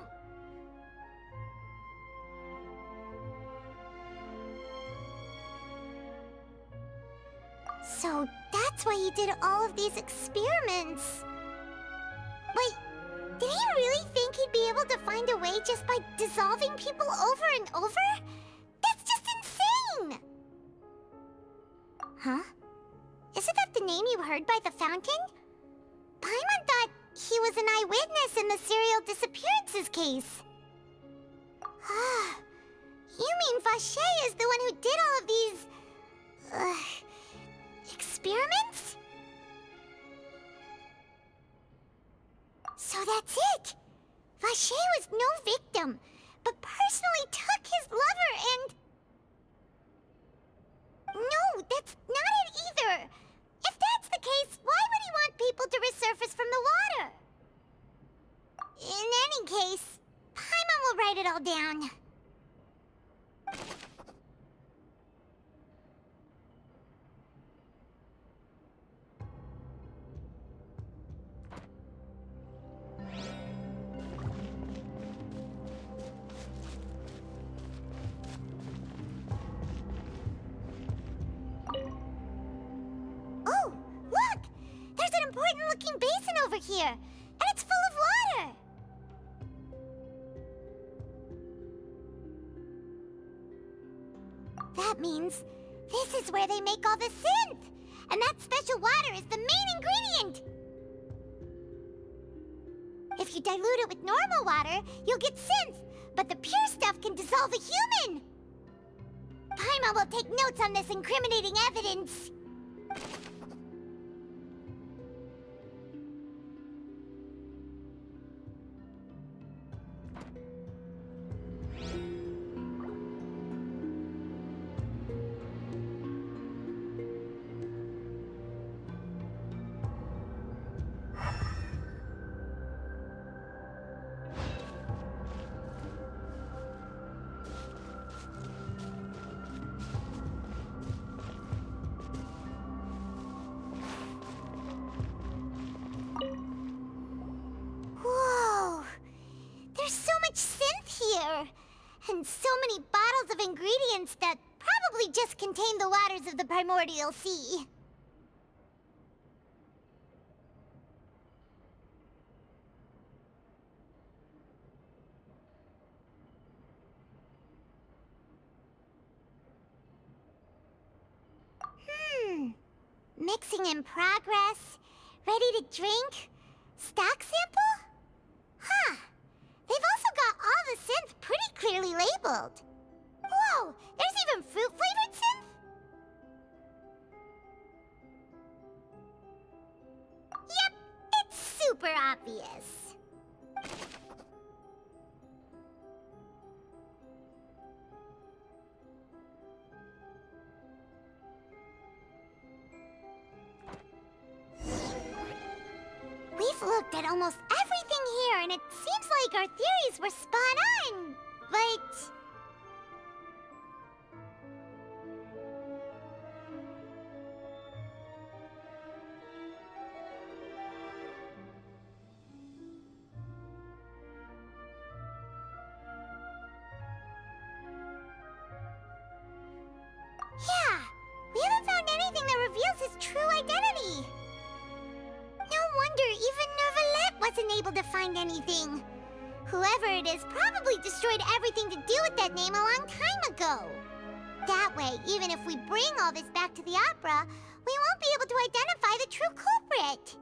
Speaker 4: So that's why he did all of these experiments. Wait, did he really think he'd be able to find a way just by dissolving people over and over? That's just insane! Huh? Isn't that the name you heard by the fountain? Paimon thought he was an eyewitness in the serial disappearances case. You mean Vacher is the one who did all of these... experiments? So that's it! Vacher was no victim, but personally took his lover and... No, that's not it either! If that's the case, why would he want people to resurface from the water? In any case, Paimon will write it all down. Oh, look! There's an important-looking basin over here, and it's full of water! That means this is where they make all the synth! And that special water is the main ingredient! If you dilute it with normal water, you'll get synth, but the pure stuff can dissolve a human! Paimon will take notes on this incriminating evidence. Whoa! There's so much synth here! And so many bottles of ingredients that probably just contain the waters of the primordial sea. Mixing in progress. Ready to drink? Stock sample? Huh. They've also got all the synth pretty clearly labeled. Whoa, there's even fruit-flavored synth? Yep, it's super obvious. We've looked at almost everything here, and it seems like our theories were spot on, but... Yeah, we haven't found anything that reveals his true identity. No wonder even Neuvillette wasn't able to find anything. Whoever it is probably destroyed everything to do with that name a long time ago. That way, even if we bring all this back to the opera, we won't be able to identify the true culprit.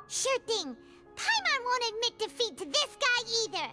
Speaker 4: Sure thing. Paimon won't admit defeat to this guy either.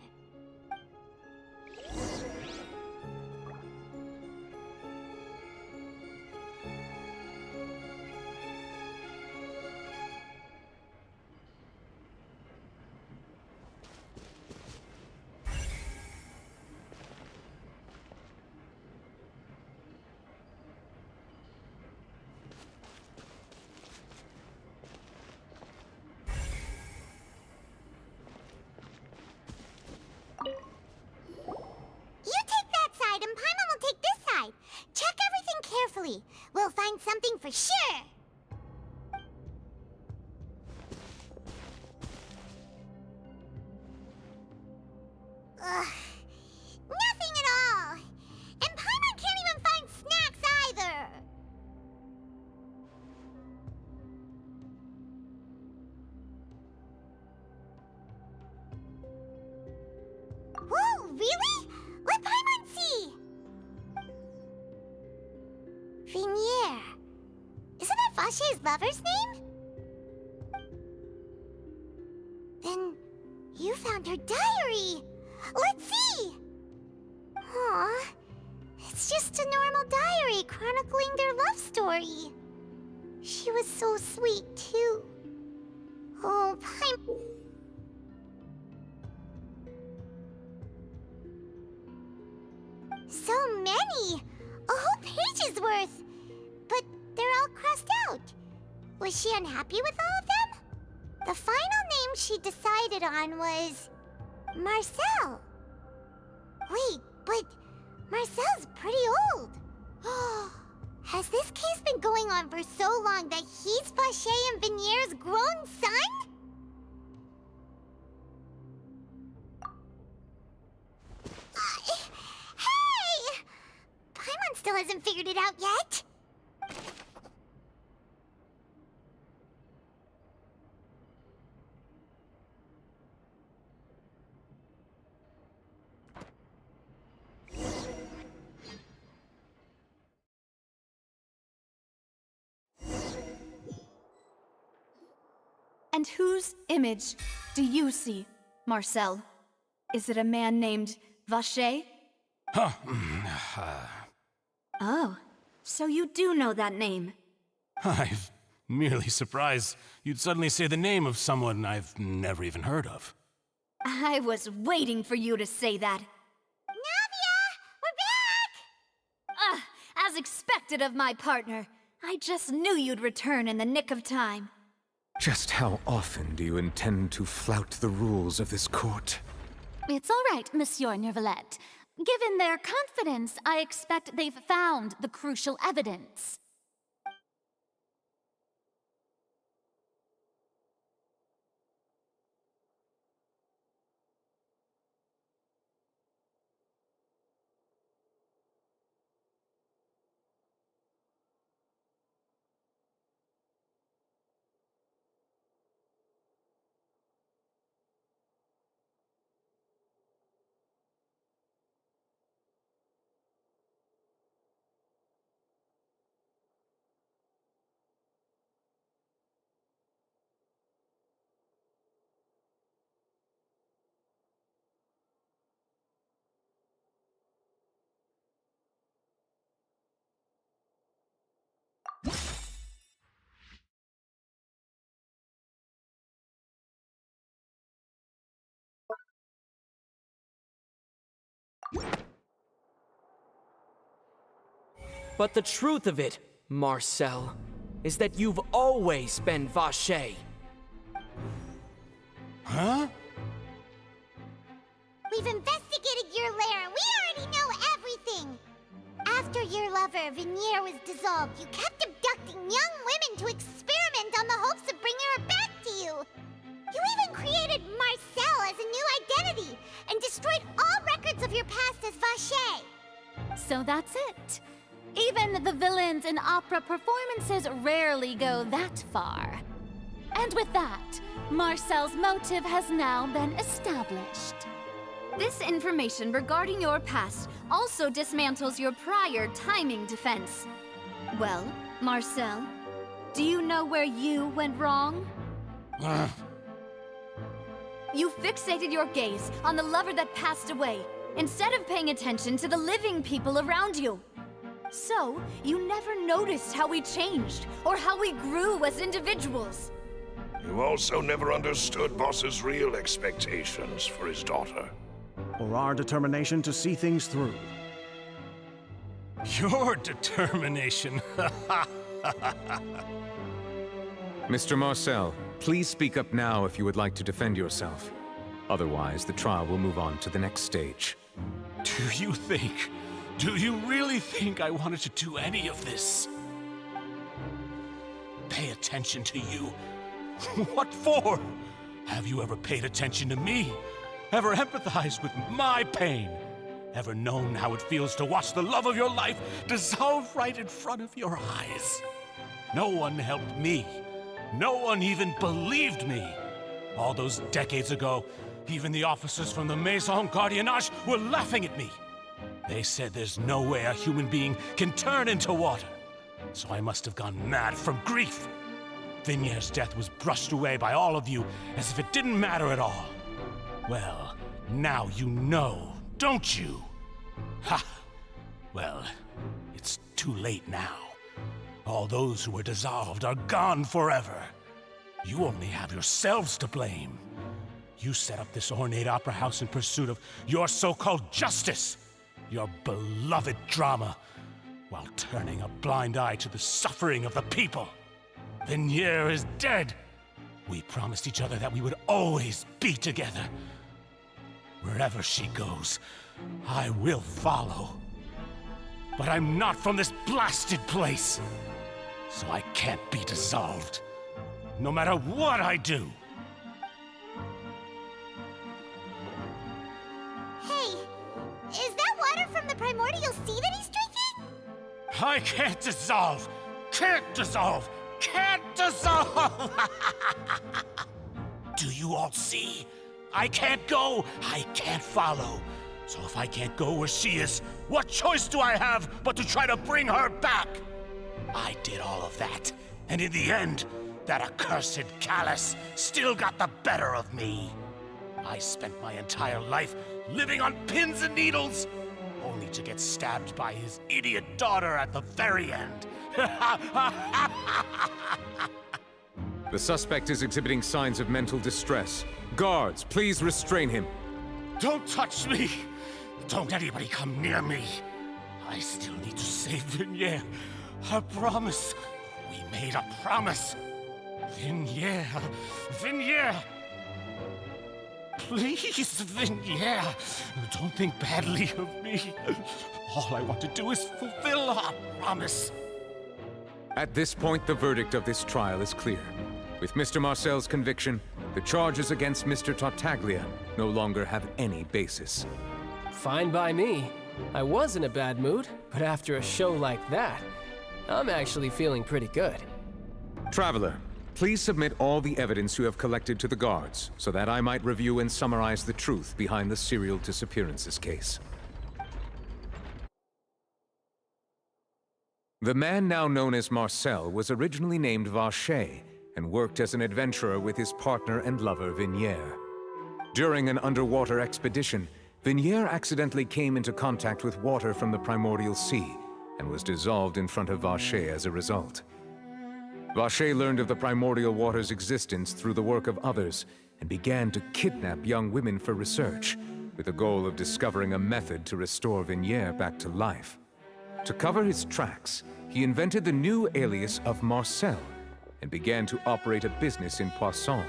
Speaker 4: We'll find something for sure. Ugh. Nothing at all. And Paimon can't even find snacks either. Whoa, really? Let Paimon see. Vinier. Isn't that Vacher's lover's name? Then found her diary. Let's see. Aw, it's just a normal diary chronicling their love story. She was so sweet, too. Oh, so many! A whole page's worth! But they're all crossed out. Was she unhappy with all of them? The final name she decided on was... Marcel. Wait, but Marcel's pretty old. Has this case been going on for so long that he's Vacher and Venier's grown son? Hey! Paimon still hasn't figured it out yet.
Speaker 2: And whose image do you see, Marcel? Is it a man named Vacher? Oh, so you do know that name.
Speaker 10: I'm merely surprised you'd suddenly say the name of someone I've never even heard of.
Speaker 2: I was waiting for you to say that.
Speaker 4: Navia! We're back!
Speaker 2: As expected of my partner. I just knew you'd return in the nick of time.
Speaker 11: Just how often do you intend to flout the rules of this court?
Speaker 13: It's all right, Monsieur Nervalette. Given their confidence, I expect they've found the crucial evidence.
Speaker 5: But the truth of it, Marcel, is that you've always been Vacher.
Speaker 10: Huh?
Speaker 4: We've investigated your lair and we already know everything! After your lover, Venier, was dissolved, you kept abducting young women to experiment on the hopes of bringing her back to you! You even created Marcel as a new identity and destroyed all records of your past as Vacher!
Speaker 13: So that's it. Even the villains in opera performances rarely go that far. And with that, Marcel's motive has now been established.
Speaker 2: This information regarding your past also dismantles your prior timing defense. Well, Marcel, do you know where you went wrong? You fixated your gaze on the lover that passed away, instead of paying attention to the living people around you. So, you never noticed how we changed, or how we grew as individuals.
Speaker 1: You also never understood Boss's real expectations for his daughter.
Speaker 15: Or our determination to see things through.
Speaker 10: Your determination.
Speaker 11: Mr. Marcel, please speak up now if you would like to defend yourself. Otherwise, the trial will move on to the next stage.
Speaker 10: Do you really think I wanted to do any of this? Pay attention to you? What for? Have you ever paid attention to me? Ever empathized with my pain? Ever known how it feels to watch the love of your life dissolve right in front of your eyes? No one helped me. No one even believed me. All those decades ago, even the officers from the Maison Gardiennage were laughing at me. They said there's no way a human being can turn into water. So I must have gone mad from grief. Venier's death was brushed away by all of you as if it didn't matter at all. Well, now you know, don't you? Ha! Well, it's too late now. All those who were dissolved are gone forever. You only have yourselves to blame. You set up this ornate opera house in pursuit of your so-called justice, your beloved drama, while turning a blind eye to the suffering of the people. Vignier is dead. We promised each other that we would always be together. Wherever she goes, I will follow. But I'm not from this blasted place, so I can't be dissolved, no matter what I do.
Speaker 4: Hey, is that water from the primordial sea that he's drinking?
Speaker 10: I can't dissolve! Can't dissolve! Can't dissolve! Do you all see? I can't go, I can't follow. So if I can't go where she is, what choice do I have but to try to bring her back? I did all of that, and in the end, that accursed Callus still got the better of me. I spent my entire life living on pins and needles, only to get stabbed by his idiot daughter at the very end.
Speaker 11: The suspect is exhibiting signs of mental distress. Guards, please restrain him.
Speaker 10: Don't touch me! Don't anybody come near me! I still need to save Vignier. A promise. We made a promise. Vignier. Vignier! Please, Vignier. Don't think badly of me. All I want to do is fulfill our promise.
Speaker 11: At this point, the verdict of this trial is clear. With Mr. Marcel's conviction, the charges against Mr. Tartaglia no longer have any basis.
Speaker 12: Fine by me. I was in a bad mood, but after a show like that, I'm actually feeling pretty good.
Speaker 11: Traveler, please submit all the evidence you have collected to the guards, so that I might review and summarize the truth behind the serial disappearances case. The man now known as Marcel was originally named Vacher and worked as an adventurer with his partner and lover Vignier. During an underwater expedition, Vignier accidentally came into contact with water from the primordial sea and was dissolved in front of Vacher as a result. Vacher learned of the primordial water's existence through the work of others and began to kidnap young women for research, with the goal of discovering a method to restore Vignier back to life. To cover his tracks, he invented the new alias of Marcel and began to operate a business in Poisson.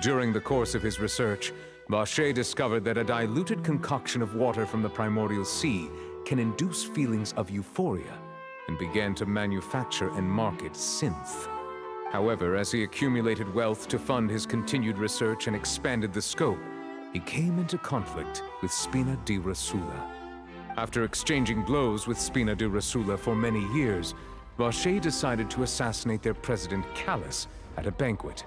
Speaker 11: During the course of his research, Vacher discovered that a diluted concoction of water from the primordial sea can induce feelings of euphoria, and began to manufacture and market synth. However, as he accumulated wealth to fund his continued research and expanded the scope, he came into conflict with Spina di Rosula. After exchanging blows with Spina di Rosula for many years, Vacher decided to assassinate their president Callus at a banquet.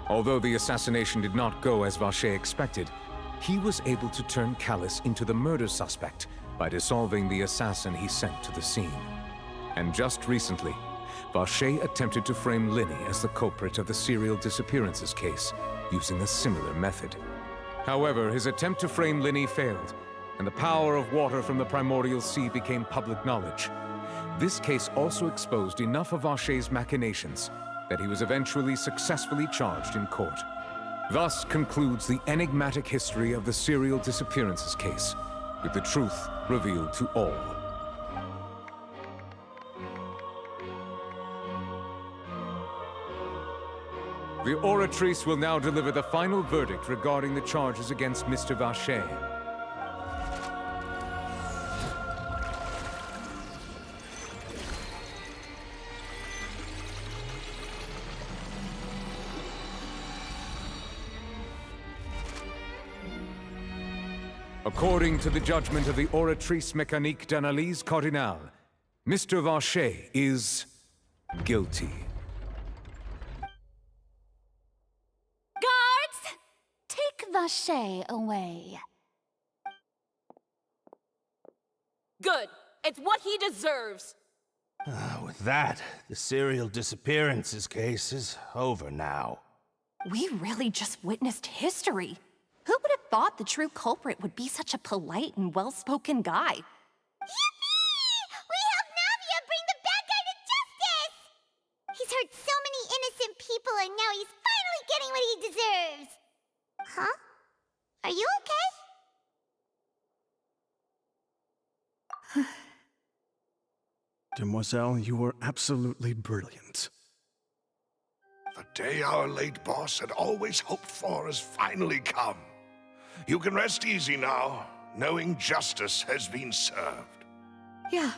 Speaker 11: Although the assassination did not go as Vacher expected, he was able to turn Callus into the murder suspect by dissolving the assassin he sent to the scene. And just recently, Vacher attempted to frame Linny as the culprit of the serial disappearances case, using a similar method. However, his attempt to frame Linny failed, and the power of water from the primordial sea became public knowledge. This case also exposed enough of Vacher's machinations that he was eventually successfully charged in court. Thus concludes the enigmatic history of the serial disappearances case, with the truth revealed to all. The oratrice will now deliver the final verdict regarding the charges against Mr. Vacher. According to the judgment of the oratrice mécanique d'analyse cardinale, Mr. Vacher is guilty.
Speaker 13: Guards! Take Vacher away.
Speaker 14: Good. It's what he deserves.
Speaker 18: With that, the serial disappearances case is over now.
Speaker 8: We really just witnessed history. Who would have thought the true culprit would be such a polite and well-spoken guy?
Speaker 4: Yippee! We helped Navia bring the bad guy to justice! He's hurt so many innocent people and now he's finally getting what he deserves! Huh? Are you okay?
Speaker 15: Demoiselle, you were absolutely brilliant.
Speaker 1: The day our late boss had always hoped for has finally come. You can rest easy now, knowing justice has been served.
Speaker 2: Yeah.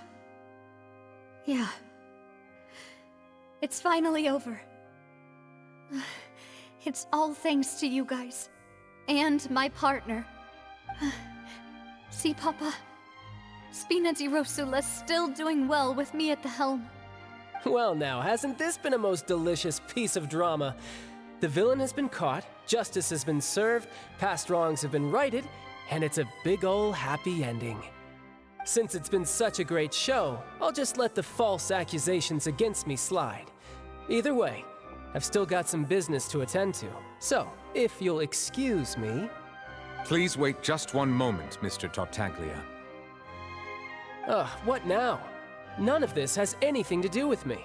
Speaker 2: It's finally over. It's all thanks to you guys. And my partner. See, Papa? Spina di Rosula's still doing well with me at the helm.
Speaker 12: Well now, hasn't this been a most delicious piece of drama? The villain has been caught, justice has been served, past wrongs have been righted, and it's a big ol' happy ending. Since it's been such a great show, I'll just let the false accusations against me slide. Either way, I've still got some business to attend to, so if you'll excuse me...
Speaker 11: Please wait just one moment, Mr. Tartaglia.
Speaker 12: What now? None of this has anything to do with me.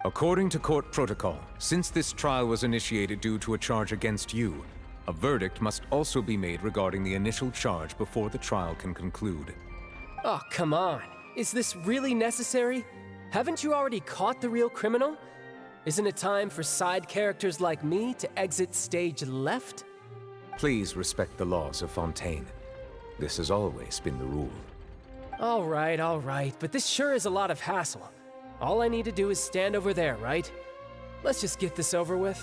Speaker 11: According to court protocol, since this trial was initiated due to a charge against you, a verdict must also be made regarding the initial charge before the trial can conclude.
Speaker 12: Oh, come on. Is this really necessary? Haven't you already caught the real criminal? Isn't it time for side characters like me to exit stage left?
Speaker 11: Please respect the laws of Fontейn. This has always been the rule.
Speaker 12: All right, but this sure is a lot of hassle. All I need to do is stand over there, right? Let's just get this over with.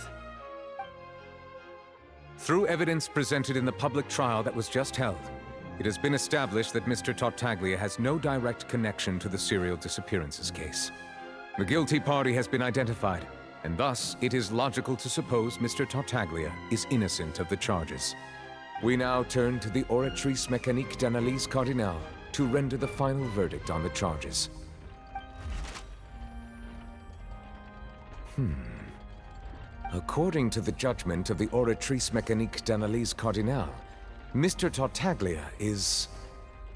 Speaker 11: Through evidence presented in the public trial that was just held, it has been established that Mr. Tartaglia has no direct connection to the serial disappearances case. The guilty party has been identified, and thus it is logical to suppose Mr. Tartaglia is innocent of the charges. We now turn to the Oratrice Mécanique d'Analyse Cardinale to render the final verdict on the charges. According to the judgment of the Oratrice Mécanique d'Analyse Cardinale, Mr. Tartaglia is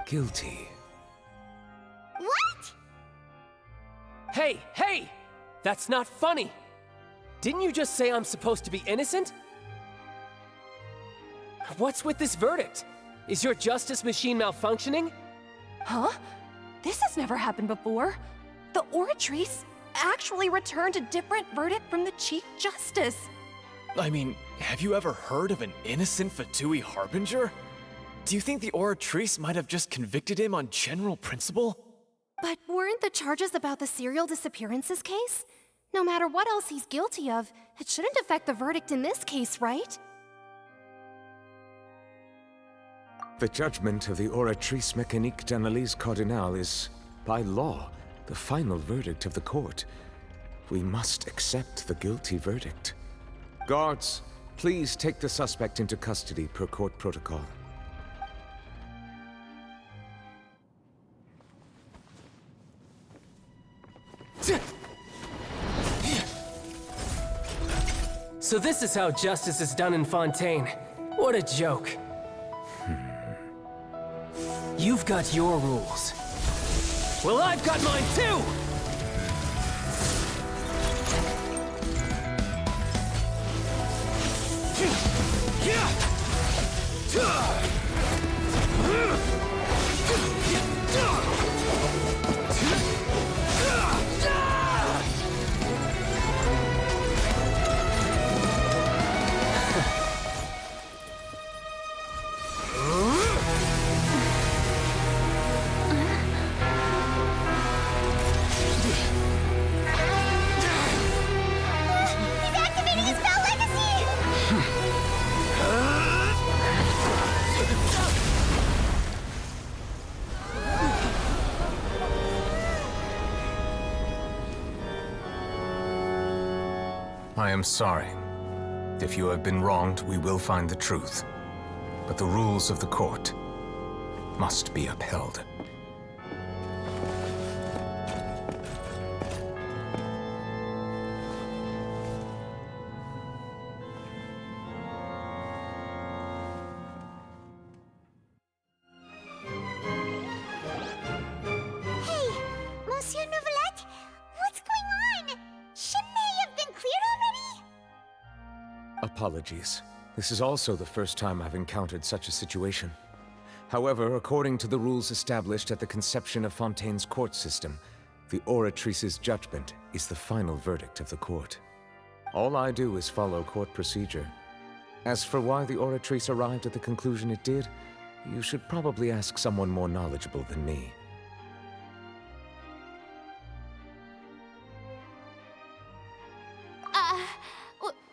Speaker 11: guilty.
Speaker 4: What?
Speaker 12: Hey! That's not funny! Didn't you just say I'm supposed to be innocent? What's with this verdict? Is your justice machine malfunctioning?
Speaker 8: Huh? This has never happened before. The Oratrice actually returned a different verdict from the Chief Justice.
Speaker 7: I mean, have you ever heard of an innocent Fatui Harbinger? Do you think the Oratrice might have just convicted him on general principle?
Speaker 14: But weren't the charges about the serial disappearances case? No matter what else he's guilty of, it shouldn't affect the verdict in this case, right?
Speaker 11: The judgment of the Oratrice Mécanique d'Analyse Cardinale is, by law, the final verdict of the court. We must accept the guilty verdict. Guards, please take the suspect into custody per court protocol.
Speaker 12: So this is how justice is done in Fontейn. What a joke. You've got your rules. Well, I've got mine too!
Speaker 11: I am sorry. If you have been wronged, we will find the truth. But the rules of the court must be upheld. apologies. This is also the first time I've encountered such a situation. However, according to the rules established at the conception of Fontaine's court system, the Oratrice's judgment is the final verdict of the court. All I do is follow court procedure. As for why the Oratrice arrived at the conclusion it did, you should probably ask someone more knowledgeable than me.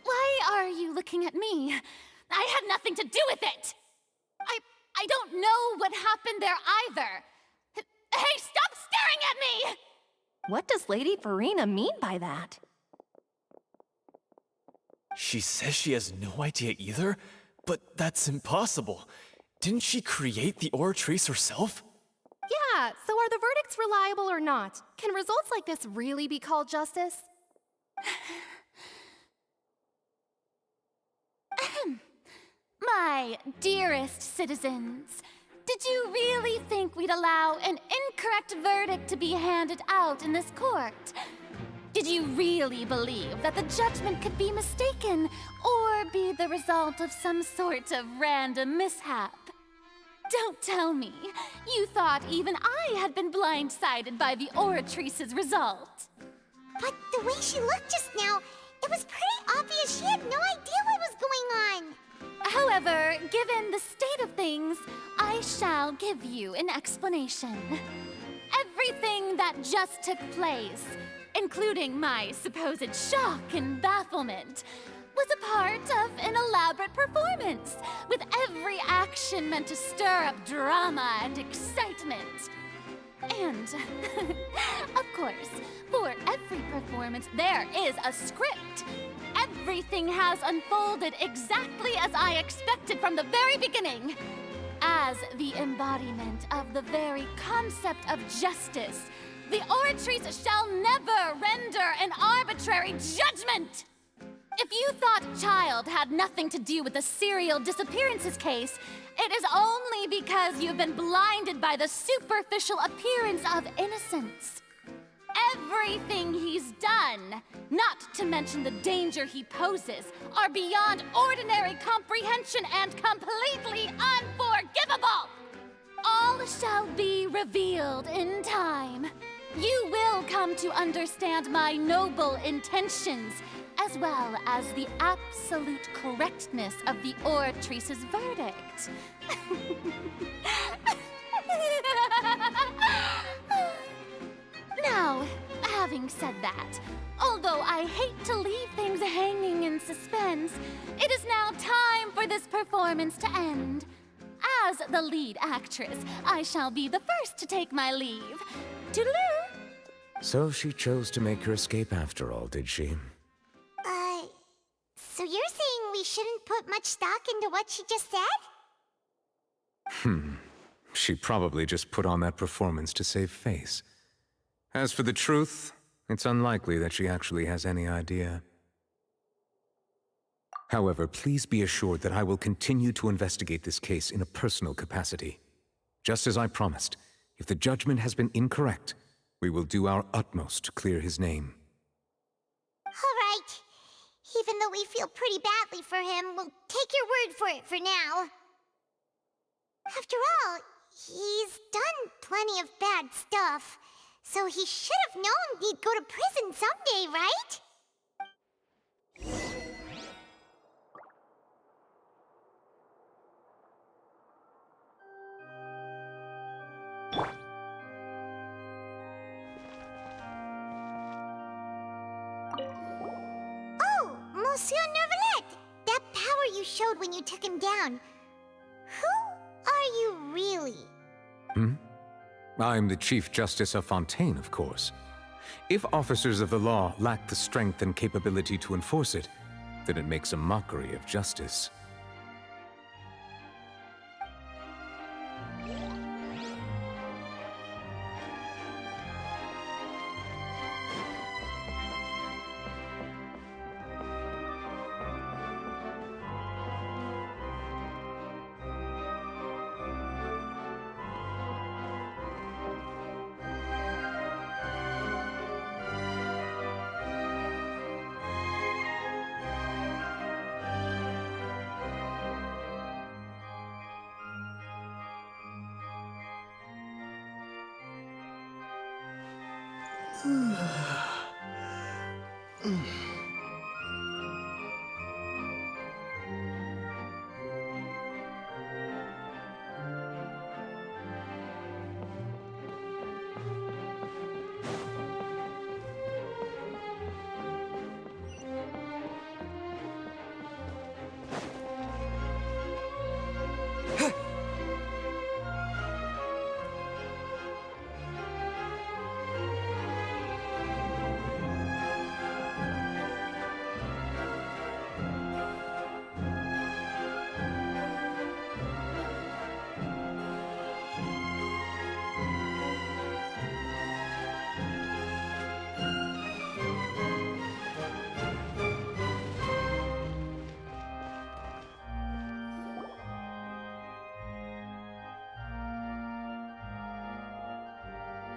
Speaker 13: Why are you looking at me? I had nothing to do with it! I don't know what happened there either! Hey, stop staring at me!
Speaker 8: What does Lady Farina mean by that?
Speaker 7: She says she has no idea either? But that's impossible. Didn't she create the Oratrice herself?
Speaker 14: Yeah, so are the verdicts reliable or not? Can results like this really be called justice?
Speaker 13: My dearest citizens, did you really think we'd allow an incorrect verdict to be handed out in this court? Did you really believe that the judgment could be mistaken or be the result of some sort of random mishap? Don't tell me you thought even I had been blindsided by the Oratrice's result.
Speaker 4: But the way she looked just now, it was pretty obvious she had no idea what was going on.
Speaker 13: However, given the state of things, I shall give you an explanation. Everything that just took place, including my supposed shock and bafflement, was a part of an elaborate performance, with every action meant to stir up drama and excitement. And, of course, for every performance, there is a script. Everything has unfolded exactly as I expected from the very beginning. As the embodiment of the very concept of justice, the Oratrice shall never render an arbitrary judgment! If you thought Child had nothing to do with the serial disappearances case, it is only because you've been blinded by the superficial appearance of innocence. Everything he's done, not to mention the danger he poses, are beyond ordinary comprehension and completely unforgivable! All shall be revealed in time. You will come to understand my noble intentions, as well as the absolute correctness of the Oratrice's verdict. Now, having said that, although I hate to leave things hanging in suspense, it is now time for this performance to end. As the lead actress, I shall be the first to take my leave. Toodaloo!
Speaker 11: So she chose to make her escape after all, did she?
Speaker 4: So you're saying we shouldn't put much stock into what she just said?
Speaker 11: She probably just put on that performance to save face. As for the truth, it's unlikely that she actually has any idea. However, please be assured that I will continue to investigate this case in a personal capacity. Just as I promised, if the judgment has been incorrect, we will do our utmost to clear his name.
Speaker 4: All right. Even though we feel pretty badly for him, we'll take your word for it for now. After all, he's done plenty of bad stuff, so he should have known he'd go to prison someday, right? Oh, Monsieur Neuvillette! That power you showed when you took him down. Who are you really?
Speaker 11: I'm the Chief Justice of Fontaine, of course. If officers of the law lack the strength and capability to enforce it, then it makes a mockery of justice.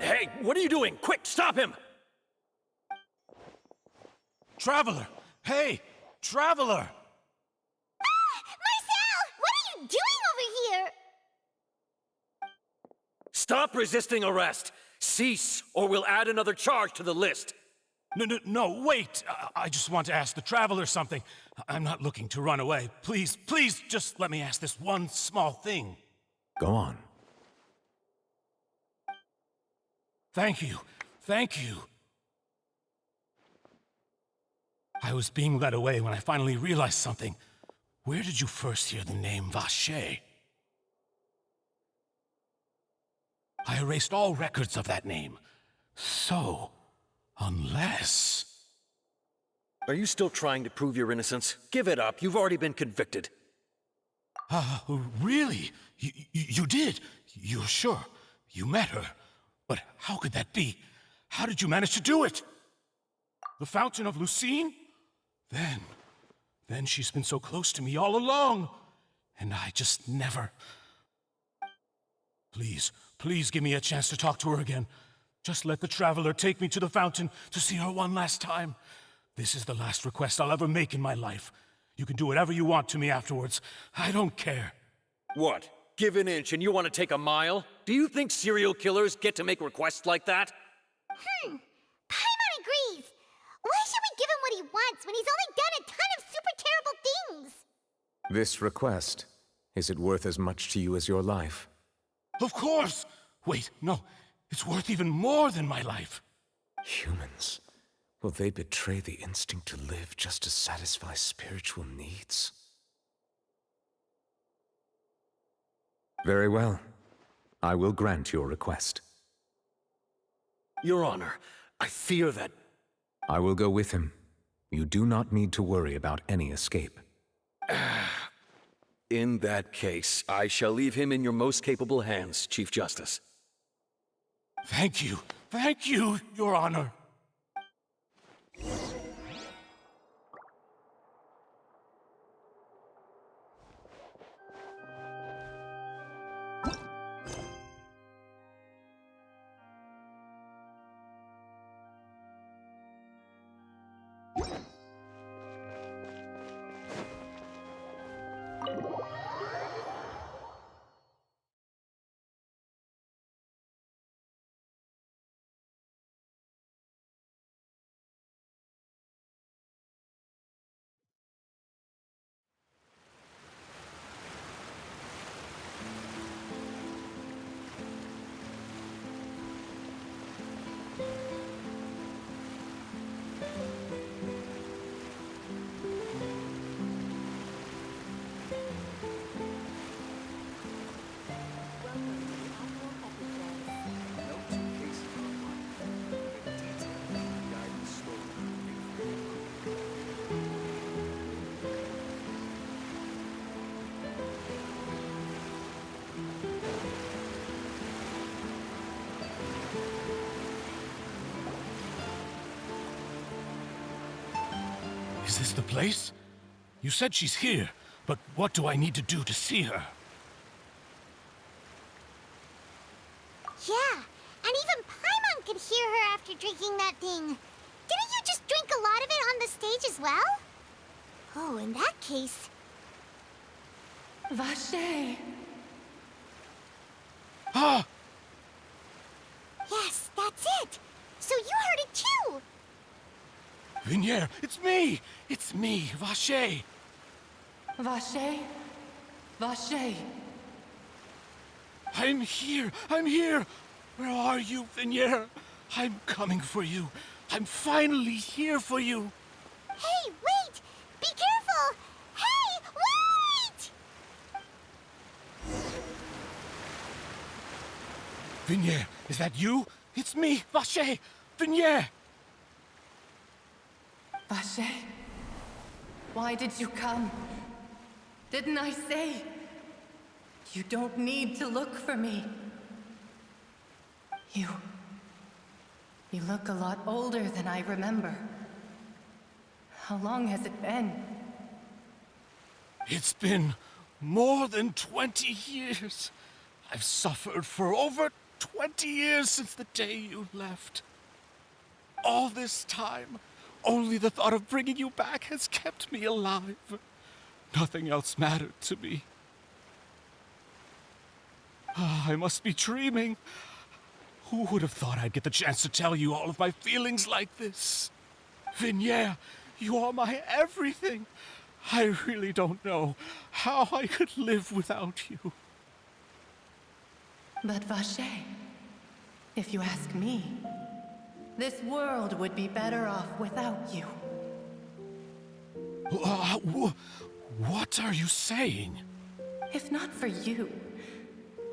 Speaker 17: Hey, what are you doing? Quick, stop him!
Speaker 10: Traveler! Hey! Traveler!
Speaker 4: Marcel! What are you doing over here?
Speaker 17: Stop resisting arrest! Cease, or we'll add another charge to the list.
Speaker 10: No, wait! I just want to ask the Traveler something. I'm not looking to run away. Please, just let me ask this one small thing.
Speaker 11: Go on.
Speaker 10: Thank you. I was being led away when I finally realized something. Where did you first hear the name Vacher? I erased all records of that name. So, unless...
Speaker 17: Are you still trying to prove your innocence? Give it up. You've already been convicted.
Speaker 10: Really? You did? You're sure? You met her? But how could that be? How did you manage to do it? The Fountain of Lucine? Then she's been so close to me all along. And I just never... Please give me a chance to talk to her again. Just let the Traveler take me to the fountain to see her one last time. This is the last request I'll ever make in my life. You can do whatever you want to me afterwards. I don't care.
Speaker 17: What? Give an inch and you want to take a mile? Do you think serial killers get to make requests like that?
Speaker 4: Paimon agrees. Why should we give him what he wants when he's only done a ton of super terrible things?
Speaker 11: This request, is it worth as much to you as your life?
Speaker 10: Of course! Wait, no. It's worth even more than my life.
Speaker 11: Humans. Will they betray the instinct to live just to satisfy spiritual needs? Very well. I will grant your request.
Speaker 17: Your Honor, I fear that...
Speaker 11: I will go with him. You do not need to worry about any escape.
Speaker 17: In that case, I shall leave him in your most capable hands, Chief Justice.
Speaker 10: Thank you, Your Honor. Is this the place? You said she's here, but what do I need to do to see her?
Speaker 4: Yeah, and even Paimon could hear her after drinking that thing. Didn't you just drink a lot of it on the stage as well? Oh, in that case...
Speaker 3: Vacher!
Speaker 10: Ah!
Speaker 4: Yes, that's it! So you heard it
Speaker 10: Vinier, it's me! It's me, Vache!
Speaker 8: Vache? Vache?
Speaker 10: I'm here! I'm here! Where are you, Vinier? I'm coming for you. I'm finally here for you.
Speaker 4: Hey, wait! Be careful! Hey, wait!
Speaker 10: Vinier, is that you? It's me, Vache! Vinier!
Speaker 8: Vache? Why did you come? Didn't I say? You don't need to look for me. You look a lot older than I remember. How long has it been?
Speaker 10: It's been more than 20 years. I've suffered for over 20 years since the day you left. All this time, only the thought of bringing you back has kept me alive. Nothing else mattered to me. I must be dreaming. Who would have thought I'd get the chance to tell you all of my feelings like this? Vinier, you are my everything. I really don't know how I could live without you.
Speaker 8: But Vache, if you ask me, this world would be better off without you.
Speaker 10: What are you saying?
Speaker 8: If not for you,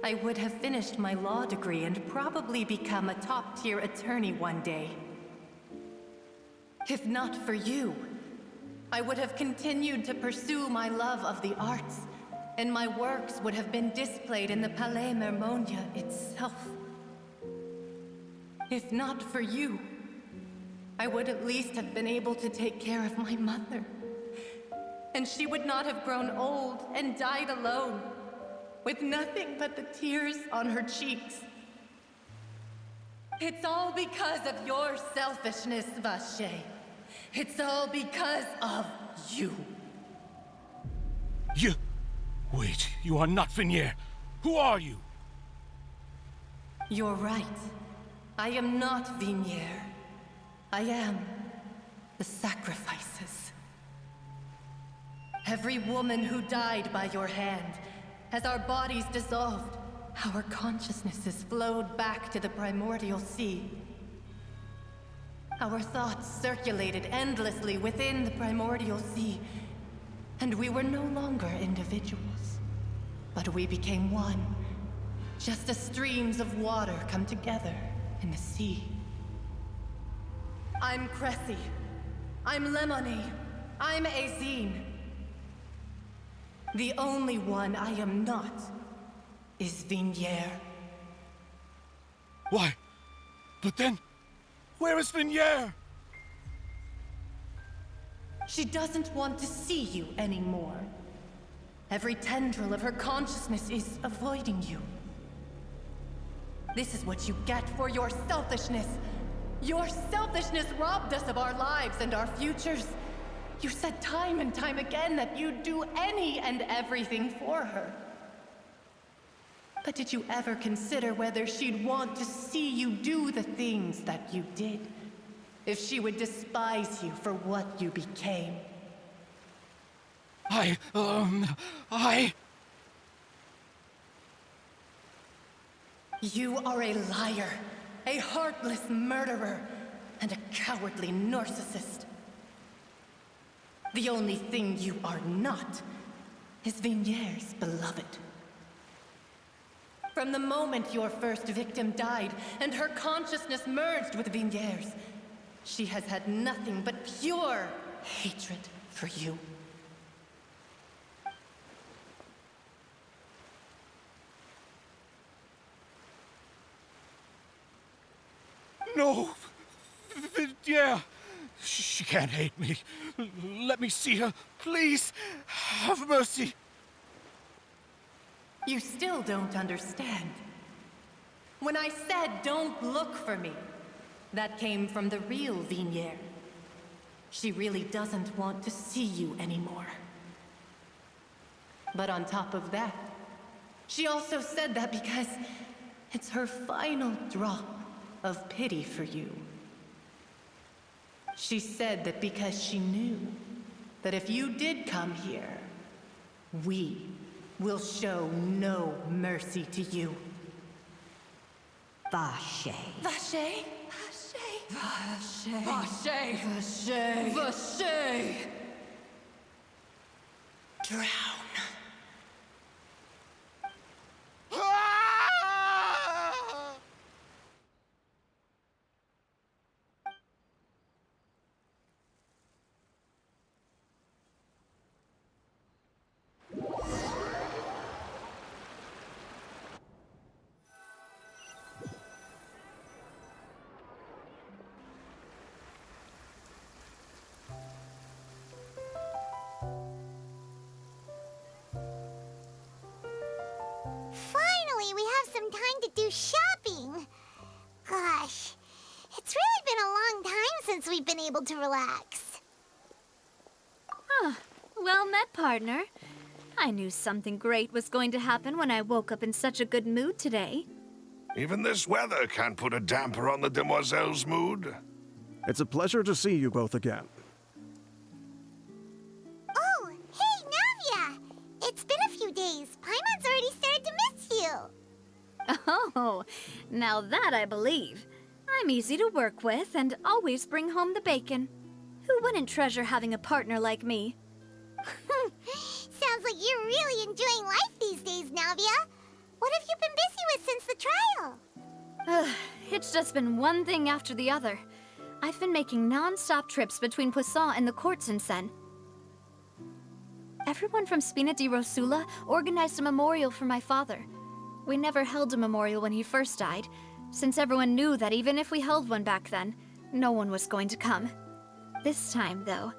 Speaker 8: I would have finished my law degree and probably become a top-tier attorney one day. If not for you, I would have continued to pursue my love of the arts, and my works would have been displayed in the Palais Mermonia itself. If not for you, I would at least have been able to take care of my mother. And she would not have grown old and died alone, with nothing but the tears on her cheeks. It's all because of your selfishness, Vache. It's all because of you.
Speaker 10: You... Wait, you are not Vinier. Who are you?
Speaker 8: You're right. I am not Vinier. I am the sacrifices. Every woman who died by your hand, as our bodies dissolved, our consciousnesses flowed back to the primordial sea. Our thoughts circulated endlessly within the primordial sea, and we were no longer individuals, but we became one, just as streams of water come together in the sea. I'm Cressy. I'm Lemony. I'm Azine. The only one I am not is Vinier.
Speaker 10: Why? But then, where is Vinier?
Speaker 8: She doesn't want to see you anymore. Every tendril of her consciousness is avoiding you. This is what you get for your selfishness. Your selfishness robbed us of our lives and our futures. You said time and time again that you'd do any and everything for her. But did you ever consider whether she'd want to see you do the things that you did? If she would despise you for what you became? You are a liar, a heartless murderer, and a cowardly narcissist. The only thing you are not is Vinier's beloved. From the moment your first victim died and her consciousness merged with Vinier's, she has had nothing but pure hatred for you.
Speaker 10: No! Yeah! She can't hate me. Let me see her, please. Have mercy.
Speaker 8: You still don't understand. When I said don't look for me, that came from the real Vinier. She really doesn't want to see you anymore. But on top of that, she also said that because it's her final drop of pity for you. She said that because she knew that if you did come here, we will show no mercy to you.
Speaker 19: Vache.
Speaker 8: Vache? Vache. Vache. Vache. Vache. Drown.
Speaker 4: Finally, we have some time to do shopping. Gosh, it's really been a long time since we've been able to relax.
Speaker 2: Ah, well met, partner. I knew something great was going to happen when I woke up in such a good mood today.
Speaker 1: Even this weather can't put a damper on the demoiselle's mood.
Speaker 15: It's a pleasure to see you both again.
Speaker 4: Oh, hey, Navia! It's been a few days. Paimon's already started to miss you.
Speaker 2: Oh, now that I believe. I'm easy to work with and always bring home the bacon. Who wouldn't treasure having a partner like me?
Speaker 4: Sounds like you're really enjoying life these days, Navia. What have you been busy with since the trial?
Speaker 2: It's just been one thing after the other. I've been making non-stop trips between Poisson and the courts in Sen. Everyone from Spina di Rosula organized a memorial for my father. We never held a memorial when he first died, since everyone knew that even if we held one back then, no one was going to come. This time, though,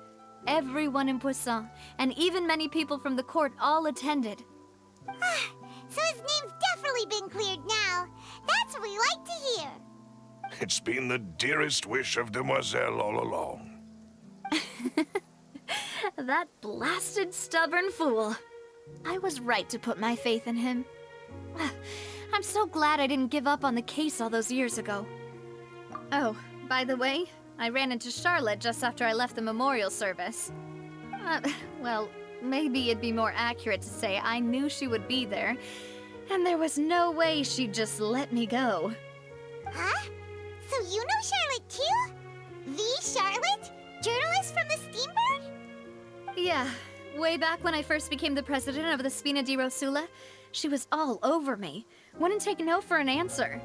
Speaker 2: everyone in Poisson, and even many people from the court, all attended.
Speaker 4: So his name's definitely been cleared now. That's what we like to hear.
Speaker 1: It's been the dearest wish of Demoiselle all along.
Speaker 2: That blasted stubborn fool. I was right to put my faith in him. I'm so glad I didn't give up on the case all those years ago. Oh, by the way, I ran into Charlotte just after I left the memorial service. Well, maybe it'd be more accurate to say I knew she would be there, and there was no way she'd just let me go.
Speaker 4: Huh? So you know Charlotte too? The Charlotte? Journalist from the Steambird?
Speaker 2: Yeah, way back when I first became the president of the Spina di Rosula, she was all over me. Wouldn't take no for an answer.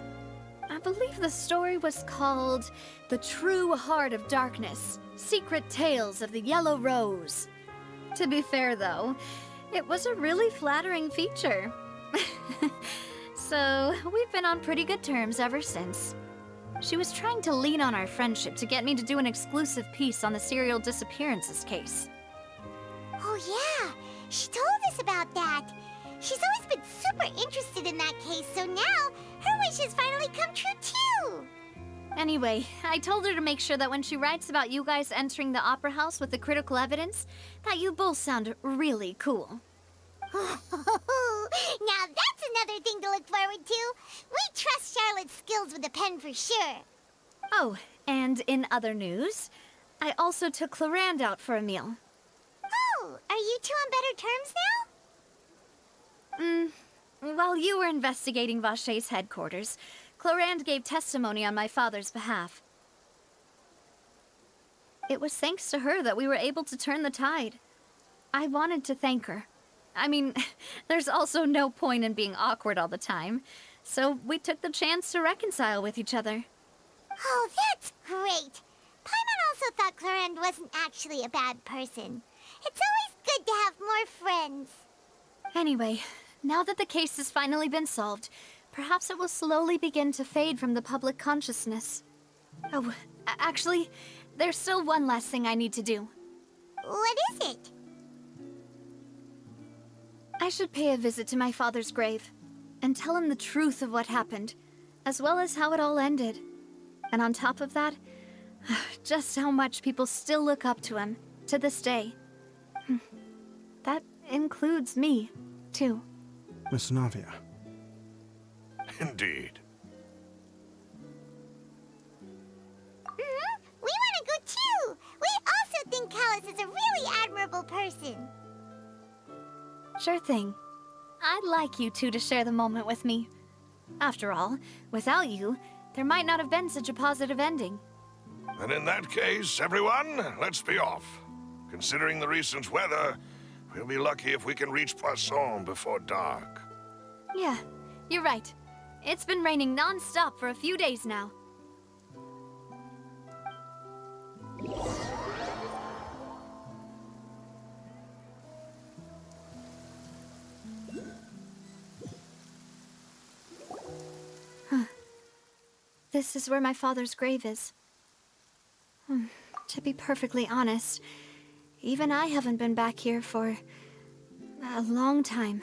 Speaker 2: I believe the story was called The True Heart of Darkness, Secret Tales of the Yellow Rose. To be fair, though, it was a really flattering feature. So, we've been on pretty good terms ever since. She was trying to lean on our friendship to get me to do an exclusive piece on the serial disappearances case.
Speaker 4: Oh yeah, she told us about that. She's always been super interested in that case, so now her wish has finally come true too.
Speaker 2: Anyway, I told her to make sure that when she writes about you guys entering the opera house with the critical evidence, that you both sound really cool.
Speaker 4: Now that's another thing to look forward to. We trust Charlotte's skills with a pen for sure.
Speaker 2: Oh, and in other news, I also took Clarand out for a meal.
Speaker 4: Oh, are you two on better terms now?
Speaker 2: While you were investigating Vache's headquarters, Clarand gave testimony on my father's behalf. It was thanks to her that we were able to turn the tide. I wanted to thank her. I mean, there's also no point in being awkward all the time, so we took the chance to reconcile with each other.
Speaker 4: Oh, that's great. Paimon also thought Clarand wasn't actually a bad person. It's always good to have more friends.
Speaker 2: Anyway, now that the case has finally been solved, perhaps it will slowly begin to fade from the public consciousness. Oh, actually, there's still one last thing I need to do.
Speaker 4: What is it?
Speaker 2: I should pay a visit to my father's grave and tell him the truth of what happened, as well as how it all ended. And on top of that, just how much people still look up to him to this day. That includes me, too.
Speaker 15: Miss Navia.
Speaker 1: Indeed.
Speaker 4: We want to go too! Callus is a really admirable person.
Speaker 9: Sure thing. I'd like you two to share the moment with me. After all, without you, there might not have been such a positive ending.
Speaker 1: And in that case, everyone, let's be off. Considering the recent weather, we'll be lucky if we can reach Poisson before dark.
Speaker 9: Yeah, you're right. It's been raining non-stop for a few days now. Huh. This is where my father's grave is. To be perfectly honest, even I haven't been back here for a long time.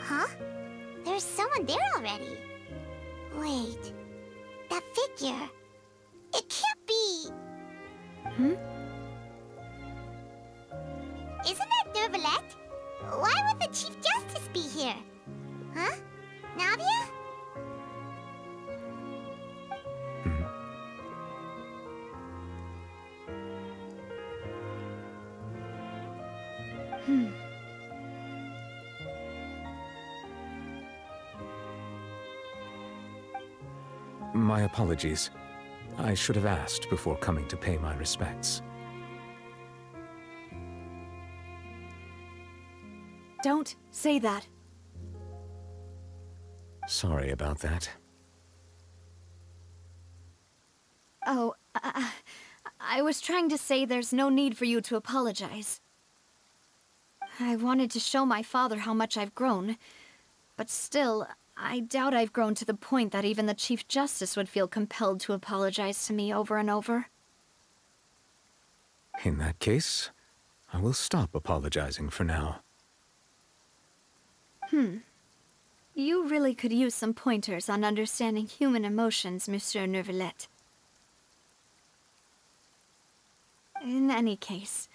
Speaker 4: Huh? There's someone there already. Wait. That figure. It can't be. Isn't that Nervalette? Why would the Chief Justice be here? Huh? Navia?
Speaker 11: My apologies. I should have asked before coming to pay my respects.
Speaker 9: Don't say that.
Speaker 11: Sorry about that.
Speaker 9: Oh, I was trying to say there's no need for you to apologize. I wanted to show my father how much I've grown, but still, I doubt I've grown to the point that even the Chief Justice would feel compelled to apologize to me over and over.
Speaker 11: In that case, I will stop apologizing for now.
Speaker 9: You really could use some pointers on understanding human emotions, Monsieur Nervalette. In any case,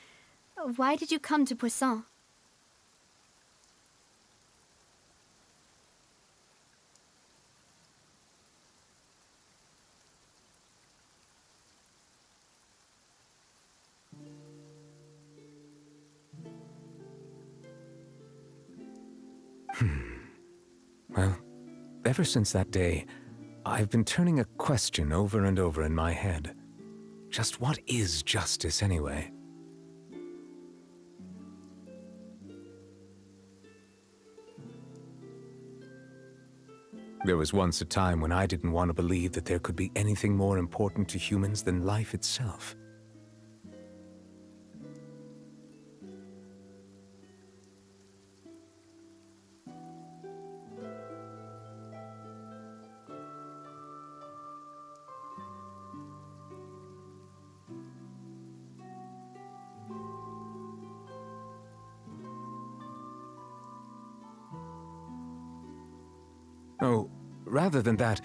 Speaker 9: why did you come to Poisson?
Speaker 11: Well, ever since that day, I've been turning a question over and over in my head. Just what is justice, anyway? There was once a time when I didn't want to believe that there could be anything more important to humans than life itself. Oh, rather than that,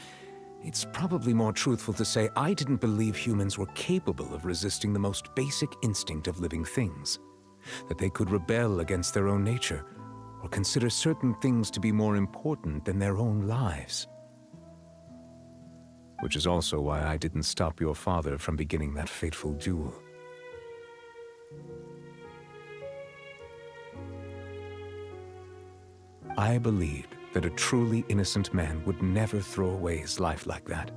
Speaker 11: it's probably more truthful to say I didn't believe humans were capable of resisting the most basic instinct of living things. That they could rebel against their own nature, or consider certain things to be more important than their own lives. Which is also why I didn't stop your father from beginning that fateful duel. I believed that a truly innocent man would never throw away his life like that.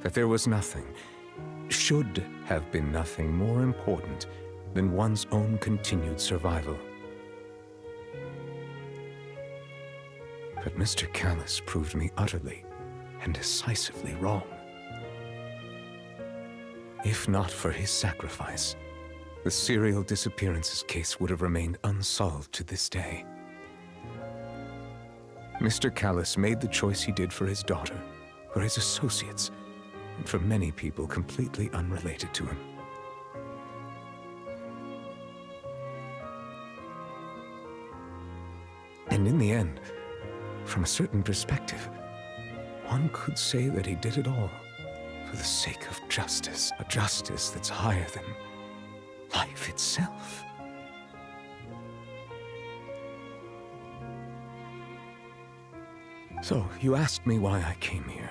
Speaker 11: That there was nothing, should have been nothing more important than one's own continued survival. But Mr. Callus proved me utterly and decisively wrong. If not for his sacrifice, the serial disappearances case would have remained unsolved to this day. Mr. Callus made the choice he did for his daughter, for his associates, and for many people completely unrelated to him. And in the end, from a certain perspective, one could say that he did it all for the sake of justice, a justice that's higher than life itself. So, you asked me why I came here.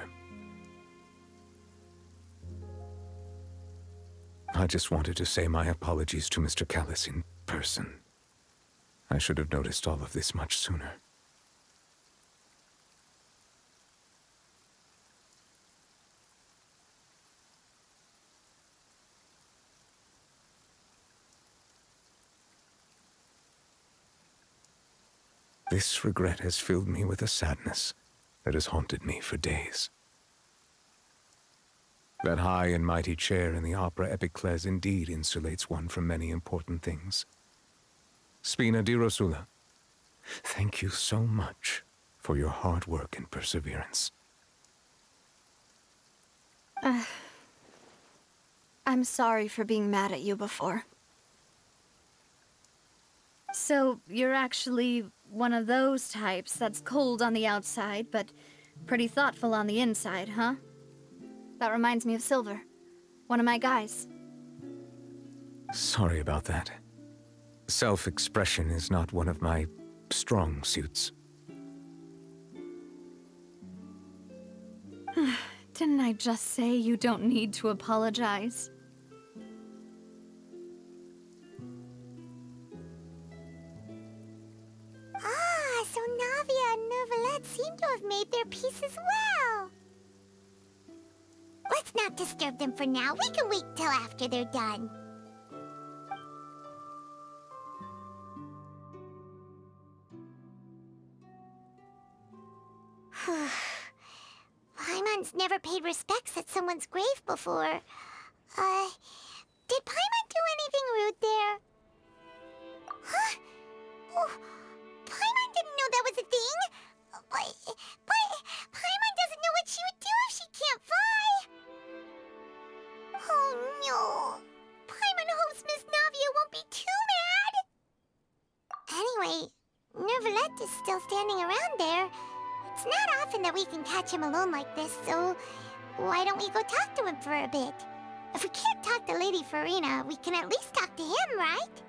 Speaker 11: I just wanted to say my apologies to Mr. Callus in person. I should have noticed all of this much sooner. This regret has filled me with a sadness that has haunted me for days. That high and mighty chair in the opera Epiclese indeed insulates one from many important things. Spina di Rosula, thank you so much for your hard work and perseverance.
Speaker 9: I'm sorry for being mad at you before. So, you're actually one of those types that's cold on the outside, but pretty thoughtful on the inside, huh? That reminds me of Silver, one of my guys.
Speaker 11: Sorry about that. Self-expression is not one of my strong suits.
Speaker 9: Didn't I just say you don't need to apologize?
Speaker 4: Ah, so Navia and Neuvillette seem to have made their peace as well. Let's not disturb them for now. We can wait till after they're done. Paimon's never paid respects at someone's grave before. Did Paimon do anything rude there? Huh? Oh, Paimon didn't know that was a thing. But Paimon doesn't know what she would do if she can't fly. Oh no. Paimon hopes Miss Navia won't be too mad. Anyway, Neuvillette is still standing around there. It's not often that we can catch him alone like this, so why don't we go talk to him for a bit? If we can't talk to Lady Farina, we can at least talk to him, right?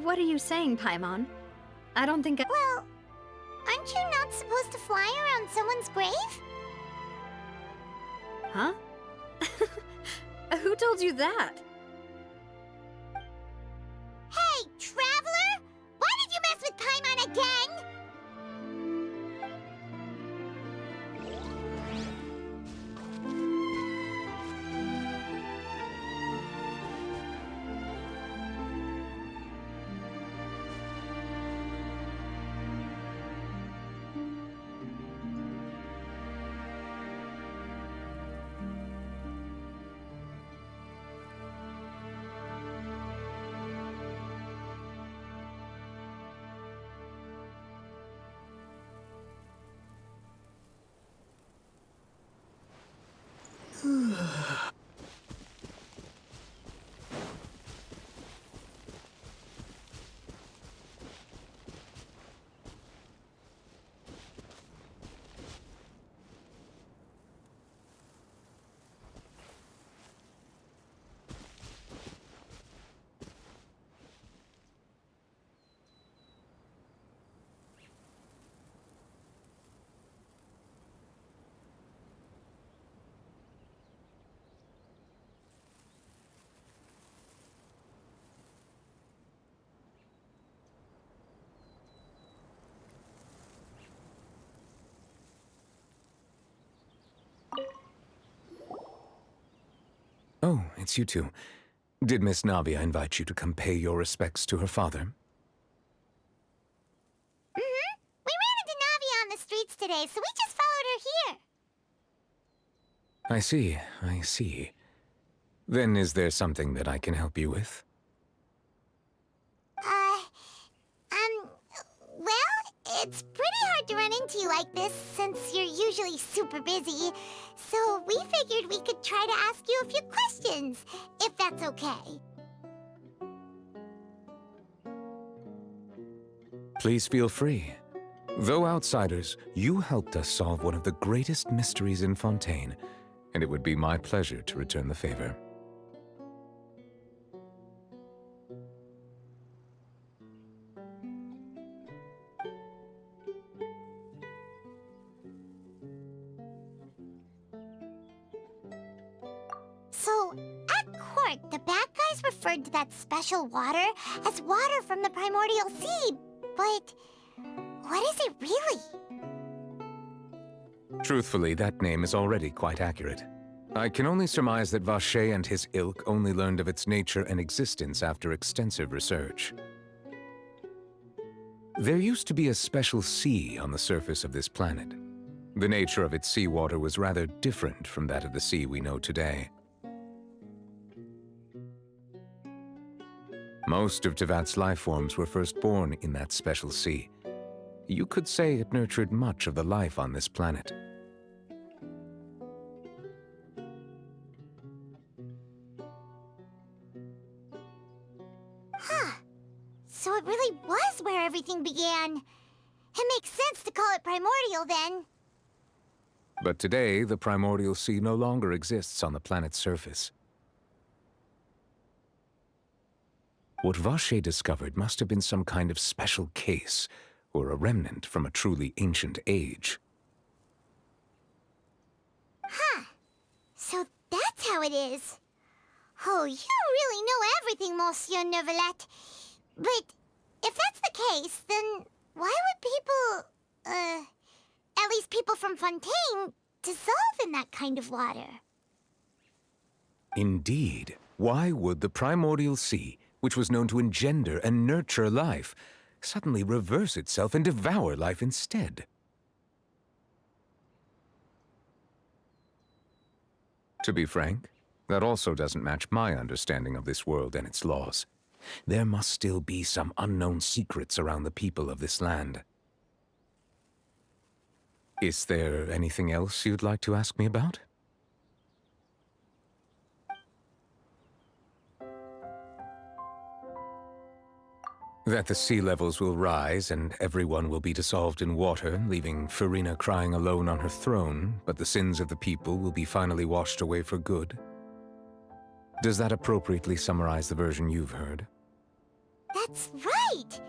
Speaker 9: What are you saying, Paimon? I don't think
Speaker 4: Well, aren't you not supposed to fly around someone's grave?
Speaker 9: Huh? Who told you that?
Speaker 4: Hey, Traveler! Why did you mess with Paimon again?
Speaker 11: Oh, it's you two. Did Miss Navia invite you to come pay your respects to her father?
Speaker 4: Mm-hmm. We ran into Navia on the streets today, so we just followed her here.
Speaker 11: I see, I see. Then is there something that I can help you with?
Speaker 4: Well, it's pretty hard to run into you like this since you're usually super busy. So we figured we could try to ask you a few questions, if that's okay.
Speaker 11: Please feel free. Though outsiders, you helped us solve one of the greatest mysteries in Fontейn, and it would be my pleasure to return the favor.
Speaker 4: So, at court, the bad guys referred to that special water as water from the primordial sea, but what is it really?
Speaker 11: Truthfully, that name is already quite accurate. I can only surmise that Vacher and his ilk only learned of its nature and existence after extensive research. There used to be a special sea on the surface of this planet. The nature of its seawater was rather different from that of the sea we know today. Most of Tevat's life forms were first born in that special sea. You could say it nurtured much of the life on this planet.
Speaker 4: Huh. So it really was where everything began. It makes sense to call it primordial then.
Speaker 11: But today, the primordial sea no longer exists on the planet's surface. What Vacher discovered must have been some kind of special case, or a remnant from a truly ancient age.
Speaker 4: Huh. So that's how it is. Oh, you really know everything, Monsieur Neuvillette. But if that's the case, then why would people, at least people from Fontейn, dissolve in that kind of water?
Speaker 11: Indeed. Why would the primordial sea, which was known to engender and nurture life, suddenly reverse itself and devour life instead? To be frank, that also doesn't match my understanding of this world and its laws. There must still be some unknown secrets around the people of this land. Is there anything else you'd like to ask me about? That the sea levels will rise and everyone will be dissolved in water, leaving Furina crying alone on her throne, but the sins of the people will be finally washed away for good. Does that appropriately summarize the version you've heard?
Speaker 4: That's right!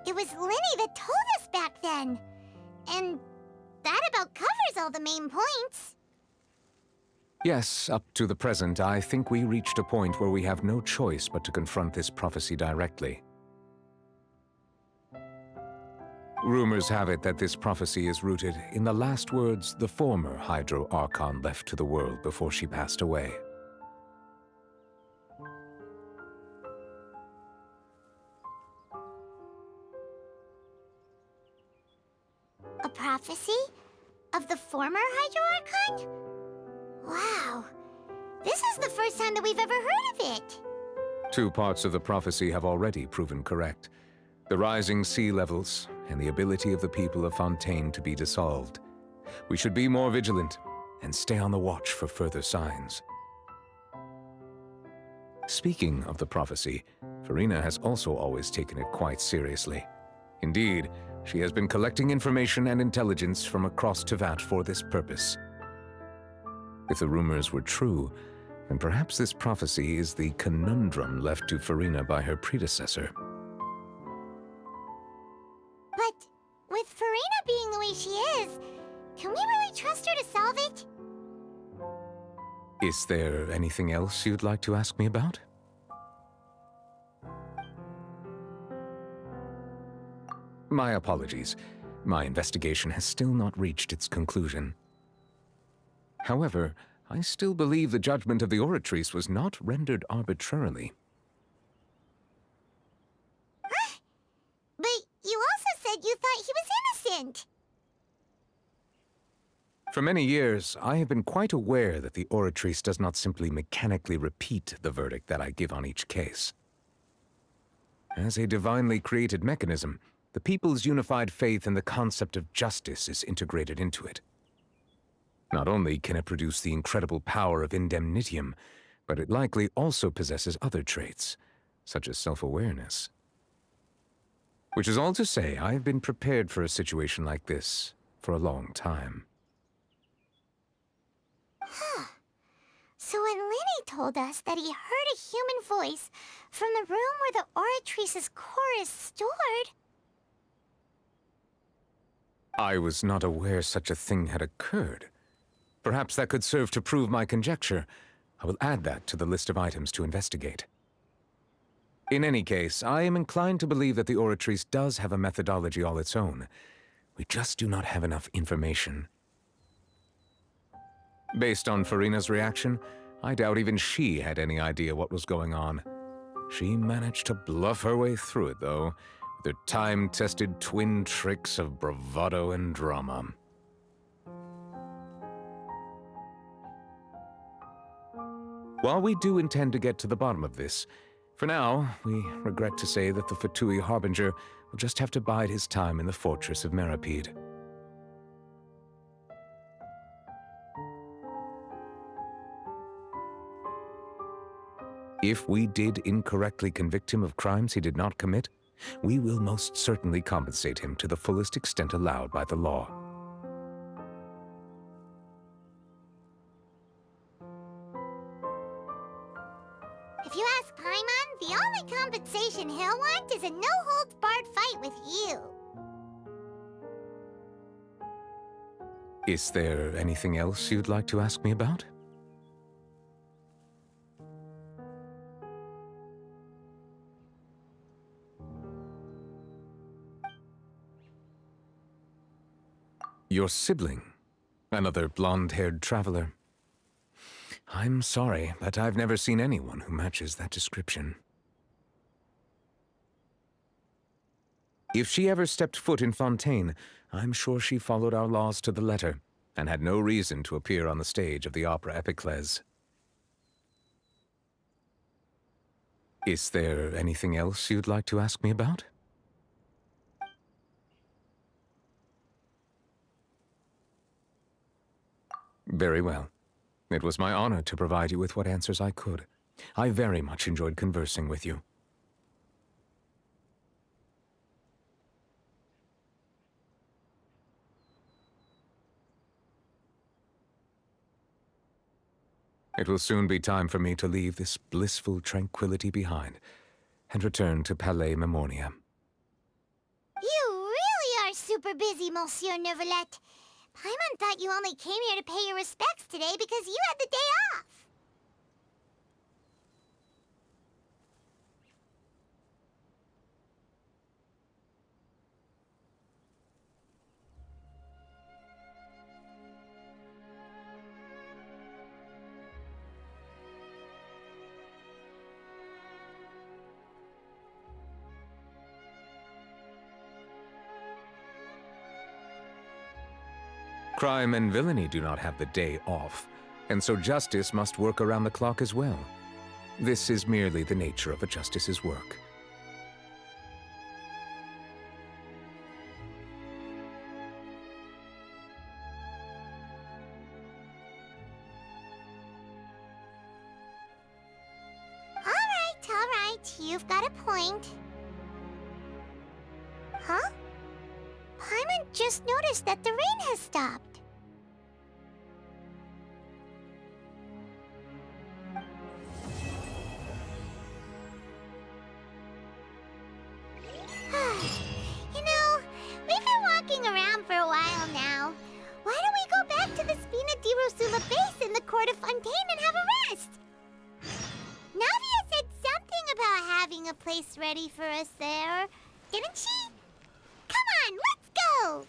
Speaker 4: It was Linny that told us back then. And that about covers all the main points.
Speaker 11: Yes, up to the present, I think we reached a point where we have no choice but to confront this prophecy directly. Rumors have it that this prophecy is rooted in the last words the former Hydro Archon left to the world before she passed away.
Speaker 4: A prophecy? Of the former Hydro Archon? Wow. This is the first time that we've ever heard of it.
Speaker 11: Two parts of the prophecy have already proven correct. The rising sea levels, and the ability of the people of Fontейn to be dissolved. We should be more vigilant, and stay on the watch for further signs. Speaking of the prophecy, Furina has also always taken it quite seriously. Indeed, she has been collecting information and intelligence from across Tevat for this purpose. If the rumors were true, then perhaps this prophecy is the conundrum left to Furina by her predecessor.
Speaker 4: But with Furina being the way she is, can we really trust her to solve it?
Speaker 11: Is there anything else you'd like to ask me about? My apologies. My investigation has still not reached its conclusion. However, I still believe the judgment of the Oratrice was not rendered arbitrarily.
Speaker 4: Huh? But you also said you thought he was innocent.
Speaker 11: For many years, I have been quite aware that the Oratrice does not simply mechanically repeat the verdict that I give on each case. As a divinely created mechanism, the people's unified faith in the concept of justice is integrated into it. Not only can it produce the incredible power of indemnitium, but it likely also possesses other traits, such as self-awareness. Which is all to say, I have been prepared for a situation like this for a long time.
Speaker 4: Huh. So when Lenny told us that he heard a human voice from the room where the Oratrice's core is stored...
Speaker 11: I was not aware such a thing had occurred. Perhaps that could serve to prove my conjecture. I will add that to the list of items to investigate. In any case, I am inclined to believe that the Oratrice does have a methodology all its own. We just do not have enough information. Based on Farina's reaction, I doubt even she had any idea what was going on. She managed to bluff her way through it, though, with her time-tested twin tricks of bravado and drama. While we do intend to get to the bottom of this, for now, we regret to say that the Fatui Harbinger will just have to bide his time in the fortress of Meripede. If we did incorrectly convict him of crimes he did not commit, we will most certainly compensate him to the fullest extent allowed by the law.
Speaker 4: If you ask Paimon, the only compensation he'll want is a no-holds-barred fight with you.
Speaker 11: Is there anything else you'd like to ask me about? Your sibling, another blonde-haired traveler. I'm sorry, but I've never seen anyone who matches that description. If she ever stepped foot in Ffontaine, I'm sure she followed our laws to the letter, and had no reason to appear on the stage of the opera Epiclese. Is there anything else you'd like to ask me about? Very well. It was my honor to provide you with what answers I could. I very much enjoyed conversing with you. It will soon be time for me to leave this blissful tranquility behind and return to Palais Memoria.
Speaker 4: You really are super busy, Monsieur Neuvillette. Paimon thought you only came here to pay your respects today because you had the day off.
Speaker 11: Crime and villainy do not have the day off, and so justice must work around the clock as well. This is merely the nature of a justice's work.
Speaker 4: All right, you've got a point. Huh? Paimon just noticed that the rain has stopped. You know, we've been walking around for a while now. Why don't we go back to the Spina di Rosula base in the court of Ffontaine and have a rest? Navia said something about having a place ready for us there, didn't she? Come on, let's go!